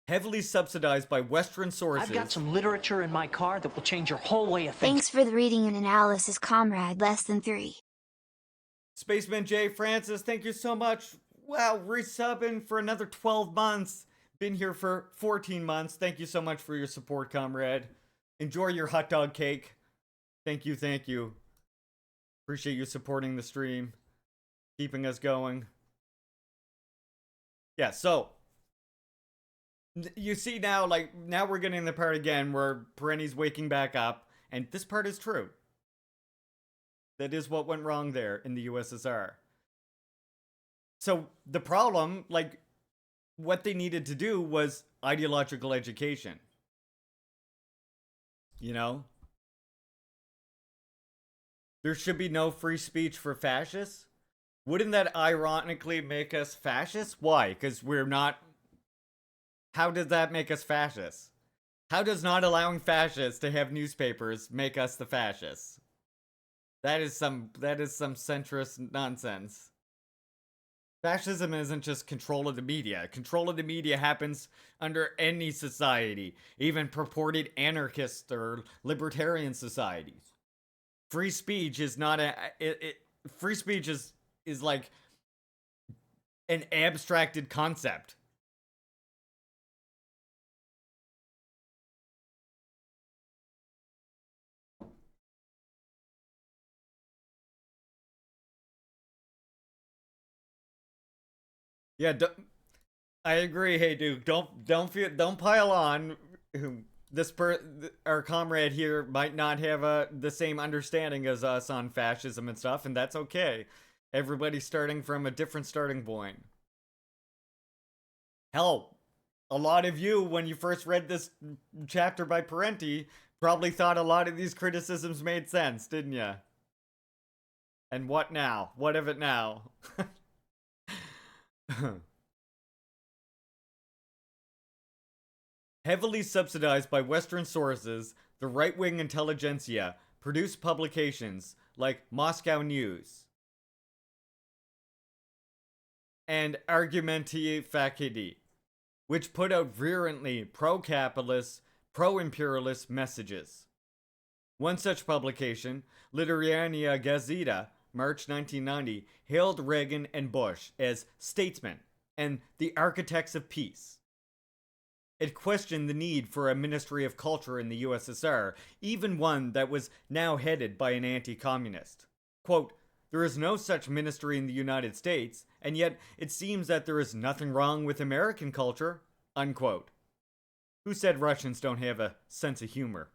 Heavily subsidized by Western sources. I've got some literature in my car that will change your whole way of thinking. Thanks for the reading and analysis, comrade. Less than 3. Spaceman J. Francis, thank you so much. Wow, resubbing for another 12 months. Been here for 14 months. Thank you so much for your support, comrade. Enjoy your hot dog cake. Thank you, thank you. Appreciate you supporting the stream. keeping us going. Yeah, so you see now, like, now we're getting the part again where Parenti's waking back up, and this part is true. That is what went wrong there in the USSR. So the problem, like, what they needed to do was ideological education. You know? There should be no free speech for fascists? Wouldn't that ironically make us fascists? Why? Because we're not. How does that make us fascists? How does not allowing fascists to have newspapers make us the fascists? That is some centrist nonsense. Fascism isn't just control of the media. Control of the media happens under any society, even purported anarchist or libertarian societies. Free speech is not free speech is like an abstracted concept. Yeah, I agree. Hey, dude, don't pile on. Our comrade here might not have the same understanding as us on fascism and stuff, and that's okay. Everybody's starting from a different starting point. Hell, a lot of you, when you first read this chapter by Parenti, probably thought a lot of these criticisms made sense, didn't you? And what now? What of it now? Heavily subsidized by Western sources, the right-wing intelligentsia produced publications like Moscow News and Argumenti Facidi, which put out virulently pro-capitalist, pro-imperialist messages. One such publication, Literarnia Gazeta, March 1990, hailed Reagan and Bush as statesmen and the architects of peace. It questioned the need for a Ministry of Culture in the USSR, even one that was now headed by an anti-communist. Quote, "There is no such ministry in the United States, and yet it seems that there is nothing wrong with American culture," unquote. Who said Russians don't have a sense of humor?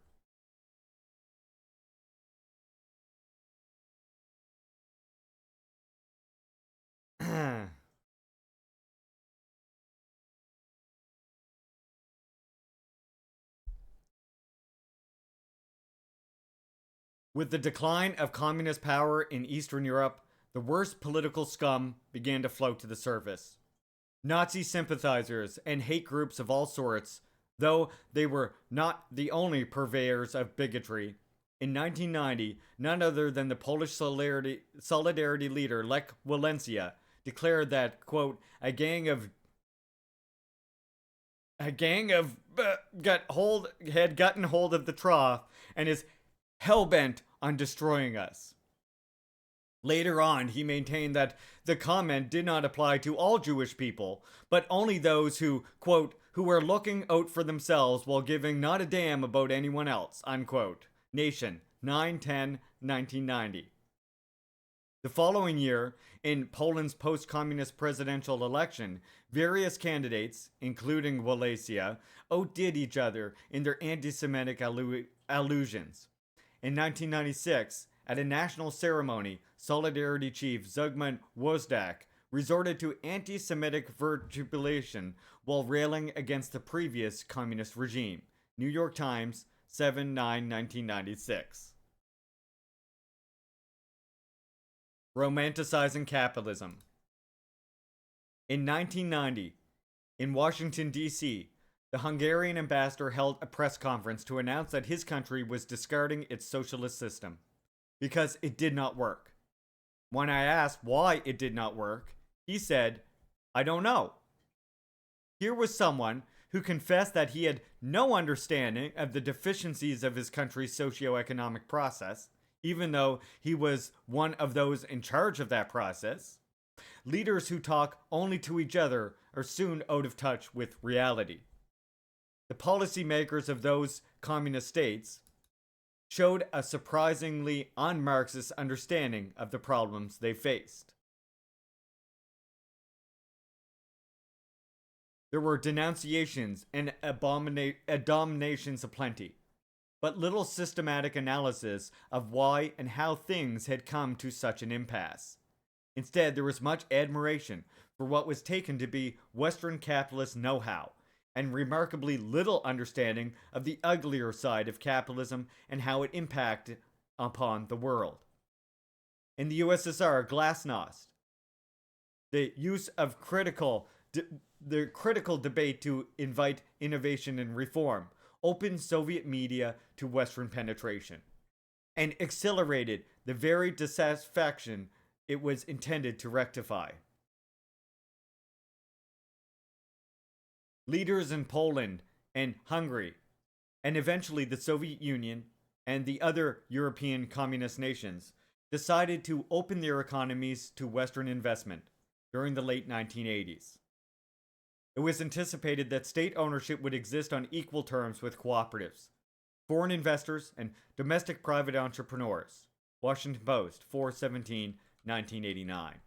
With the decline of communist power in Eastern Europe, the worst political scum began to float to the surface. Nazi sympathizers and hate groups of all sorts, though they were not the only purveyors of bigotry. In 1990, none other than the Polish Solidarity leader Lech Walesa declared that, quote, a gang of had gotten hold of the trough and is hell-bent on destroying us. Later on, he maintained that the comment did not apply to all Jewish people, but only those who, quote, who were looking out for themselves while giving not a damn about anyone else, unquote. Nation, 9/10/1990. The following year, in Poland's post-communist presidential election, various candidates, including Walesa, outdid each other in their anti-Semitic allusions. In 1996, at a national ceremony, Solidarity chief Zygmunt Wozdak resorted to anti-Semitic vituperation while railing against the previous communist regime. New York Times, 7/9/1996. Romanticizing capitalism. In 1990, in Washington, D.C., the Hungarian ambassador held a press conference to announce that his country was discarding its socialist system because it did not work. When I asked why it did not work, he said, "I don't know." Here was someone who confessed that he had no understanding of the deficiencies of his country's socioeconomic process, even though he was one of those in charge of that process. Leaders who talk only to each other are soon out of touch with reality. The policymakers of those communist states showed a surprisingly un-Marxist understanding of the problems they faced. There were denunciations and abominations aplenty, but little systematic analysis of why and how things had come to such an impasse. Instead, there was much admiration for what was taken to be Western capitalist know-how, and remarkably little understanding of the uglier side of capitalism and how it impacted upon the world. In the USSR, glasnost, the use of the critical debate to invite innovation and reform, opened Soviet media to Western penetration, and accelerated the very dissatisfaction it was intended to rectify. Leaders in Poland and Hungary, and eventually the Soviet Union and the other European communist nations, decided to open their economies to Western investment during the late 1980s. It was anticipated that state ownership would exist on equal terms with cooperatives, foreign investors, and domestic private entrepreneurs. Washington Post, 4/17/1989.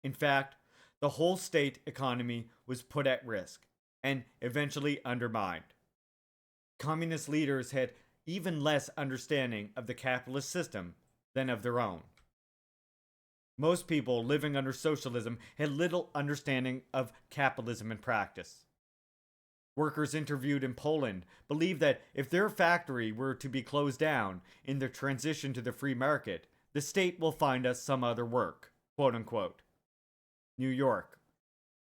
In fact, the whole state economy was put at risk and eventually undermined. Communist leaders had even less understanding of the capitalist system than of their own. Most people living under socialism had little understanding of capitalism in practice. Workers interviewed in Poland believed that if their factory were to be closed down in the transition to the free market, the state will find us some other work, quote unquote. New York,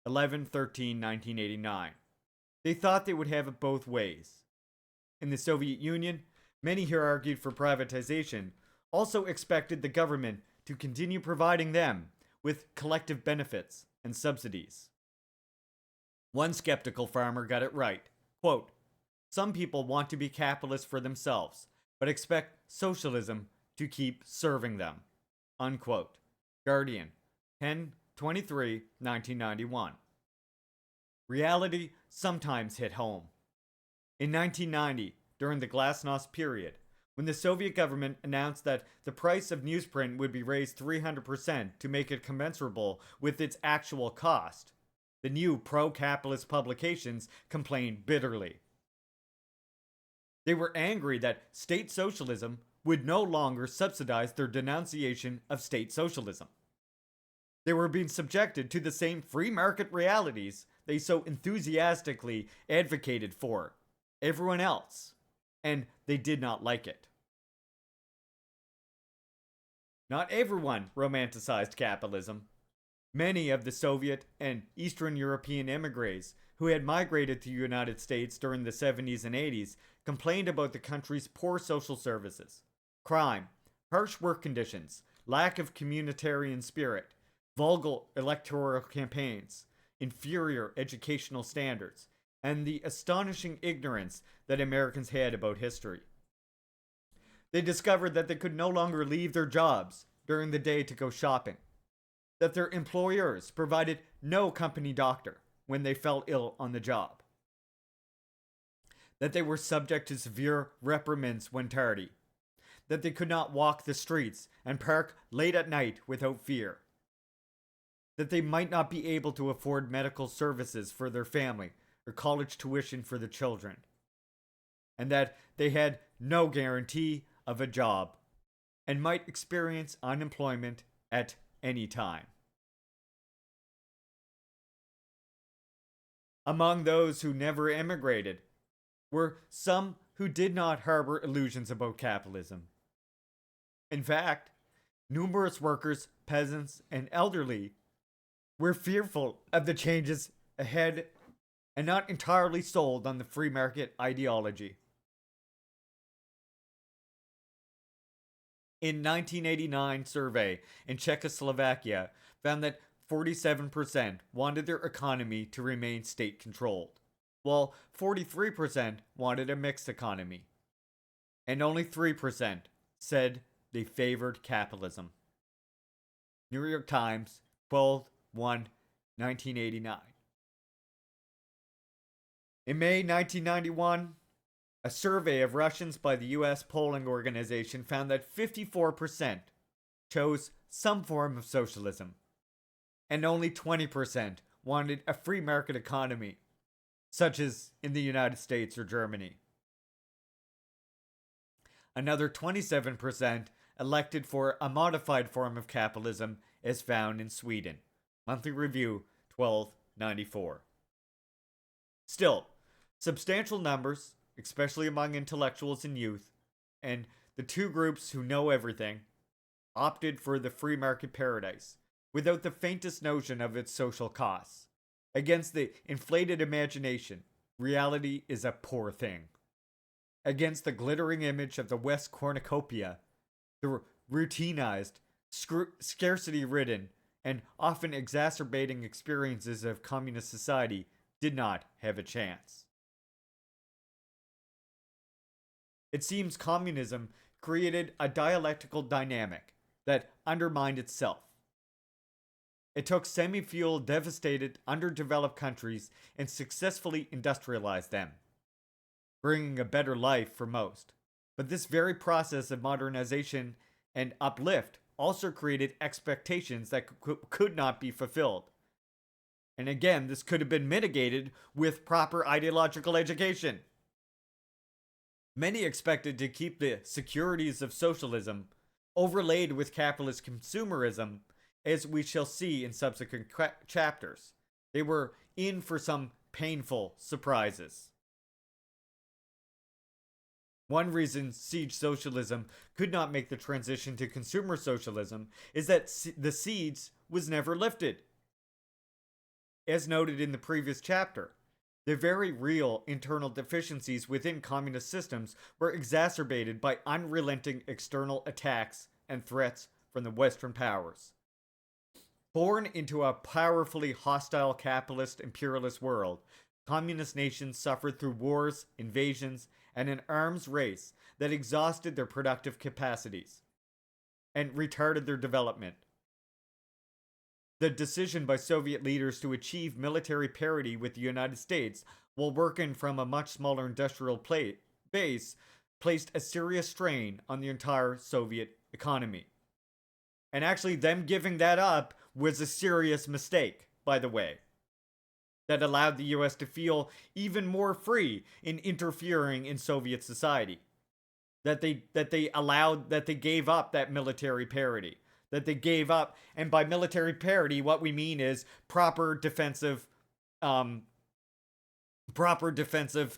11/13/1989. They thought they would have it both ways. In the Soviet Union, many who argued for privatization also expected the government to continue providing them with collective benefits and subsidies. One skeptical farmer got it right. Quote, "Some people want to be capitalists for themselves, but expect socialism to keep serving them." Unquote. Guardian, 10/23/1991. Reality sometimes hit home. In 1990, during the glasnost period, when the Soviet government announced that the price of newsprint would be raised 300% to make it commensurable with its actual cost, the new pro-capitalist publications complained bitterly. They were angry that state socialism would no longer subsidize their denunciation of state socialism. They were being subjected to the same free market realities they so enthusiastically advocated for everyone else, and they did not like it. Not everyone romanticized capitalism. Many of the Soviet and Eastern European emigres who had migrated to the United States during the 70s and 80s complained about the country's poor social services, crime, harsh work conditions, lack of communitarian spirit, vulgar electoral campaigns, inferior educational standards, and the astonishing ignorance that Americans had about history. They discovered that they could no longer leave their jobs during the day to go shopping, that their employers provided no company doctor when they fell ill on the job, that they were subject to severe reprimands when tardy, that they could not walk the streets and park late at night without fear, that they might not be able to afford medical services for their family or college tuition for their children, and that they had no guarantee of a job and might experience unemployment at any time. Among those who never emigrated were some who did not harbor illusions about capitalism. In fact, numerous workers, peasants, and elderly were fearful of the changes ahead and not entirely sold on the free market ideology. In 1989 survey in Czechoslovakia found that 47% wanted their economy to remain state-controlled, while 43% wanted a mixed economy, and only 3% said they favored capitalism. New York Times, 12/1/1989. In May 1991, a survey of Russians by the U.S. polling organization found that 54% chose some form of socialism, and only 20% wanted a free market economy such as in the United States or Germany. Another 27% elected for a modified form of capitalism as found in Sweden. Monthly Review 1294. Still, substantial numbers, especially among intellectuals and youth, and the two groups who know everything, opted for the free market paradise, without the faintest notion of its social costs. Against the inflated imagination, reality is a poor thing. Against the glittering image of the West cornucopia, the routinized, scarcity-ridden, and often exacerbating experiences of communist society did not have a chance. It seems communism created a dialectical dynamic that undermined itself. It took semi-fuel devastated, underdeveloped countries and successfully industrialized them, bringing a better life for most. But this very process of modernization and uplift also created expectations that could not be fulfilled. And again, this could have been mitigated with proper ideological education. Many expected to keep the securities of socialism overlaid with capitalist consumerism, as we shall see in subsequent chapters. They were in for some painful surprises. One reason siege socialism could not make the transition to consumer socialism is that the siege was never lifted. As noted in the previous chapter, the very real internal deficiencies within communist systems were exacerbated by unrelenting external attacks and threats from the Western powers. Born into a powerfully hostile capitalist imperialist world, communist nations suffered through wars, invasions, and an arms race that exhausted their productive capacities and retarded their development. The decision by Soviet leaders to achieve military parity with the United States while working from a much smaller industrial base placed a serious strain on the entire Soviet economy. And actually, them giving that up was a serious mistake, by the way, that allowed the US to feel even more free in interfering in Soviet society. That they gave up that military parity. That they gave up, and by military parity, what we mean is proper defensive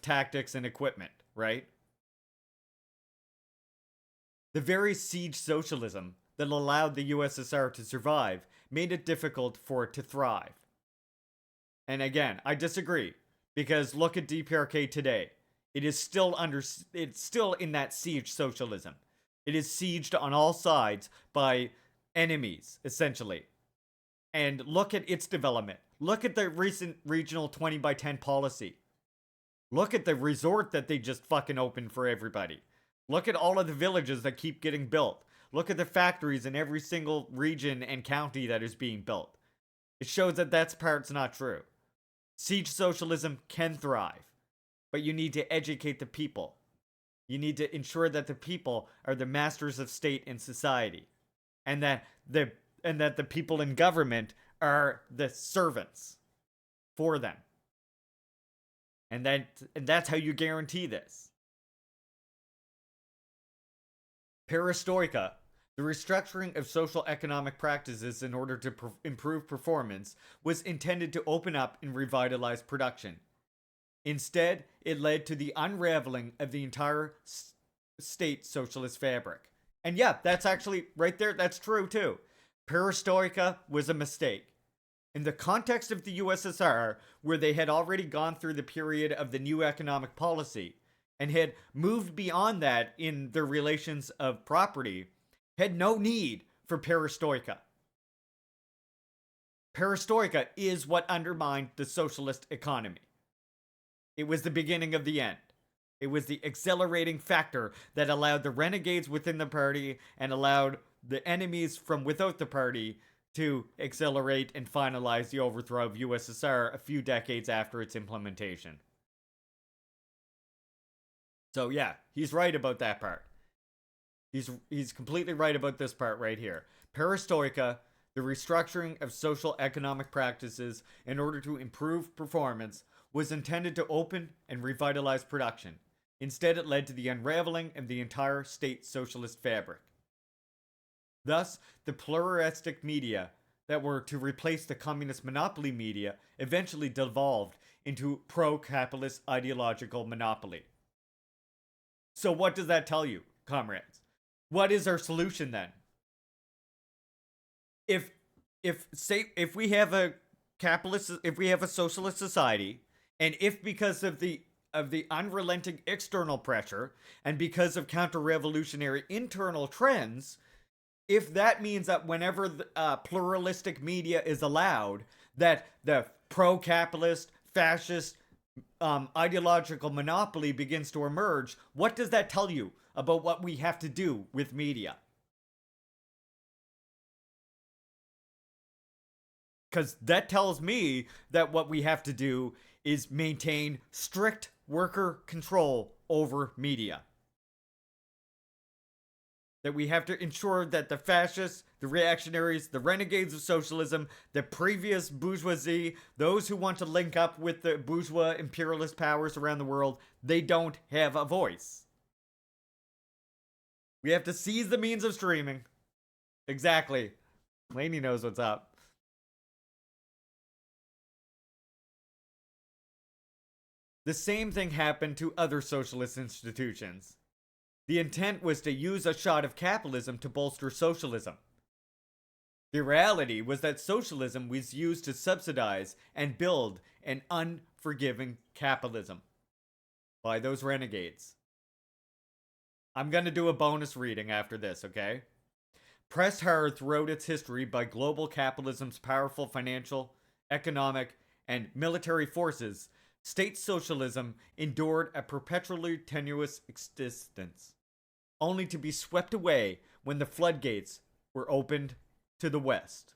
tactics and equipment, right? The very siege socialism that allowed the USSR to survive made it difficult for it to thrive. And again, I disagree, because look at DPRK today. It's still in that siege socialism. It is sieged on all sides by enemies, essentially. And look at its development. Look at the recent regional 20x10 policy. Look at the resort that they just fucking opened for everybody. Look at all of the villages that keep getting built. Look at the factories in every single region and county that is being built. It shows that part's not true. Siege socialism can thrive, but you need to educate the people. You need to ensure that the people are the masters of state and society, and that the people in government are the servants for them. And that's how you guarantee this. Perestroika, the restructuring of social economic practices in order to improve performance, was intended to open up and revitalize production. Instead, it led to the unraveling of the entire state socialist fabric. And yeah, that's actually right there, that's true too. Perestroika was a mistake. In the context of the USSR, where they had already gone through the period of the new economic policy, and had moved beyond that in their relations of property, had no need for perestroika. Perestroika is what undermined the socialist economy. It was the beginning of the end. It was the accelerating factor that allowed the renegades within the party and allowed the enemies from without the party to accelerate and finalize the overthrow of USSR a few decades after its implementation. So yeah, he's right about that part. He's completely right about this part right here. Perestroika, the restructuring of social economic practices in order to improve performance, was intended to open and revitalize production. Instead, it led to the unraveling of the entire state socialist fabric. Thus, the pluralistic media that were to replace the communist monopoly media eventually devolved into pro-capitalist ideological monopoly. So what does that tell you, comrades? What is our solution then? If we have a socialist society, and if because of the unrelenting external pressure and because of counter-revolutionary internal trends, if that means that whenever pluralistic media is allowed, that the pro-capitalist, fascist, ideological monopoly begins to emerge, what does that tell you about what we have to do with media? Because that tells me that what we have to do is maintain strict worker control over media. That we have to ensure that the fascists, the reactionaries, the renegades of socialism, the previous bourgeoisie, those who want to link up with the bourgeois imperialist powers around the world, they don't have a voice. We have to seize the means of streaming. Exactly. Laney knows what's up. The same thing happened to other socialist institutions. The intent was to use a shot of capitalism to bolster socialism. The reality was that socialism was used to subsidize and build an unforgiving capitalism by those renegades. I'm going to do a bonus reading after this, okay? Pressed hard throughout its history by global capitalism's powerful financial, economic, and military forces, state socialism endured a perpetually tenuous existence, only to be swept away when the floodgates were opened to the West.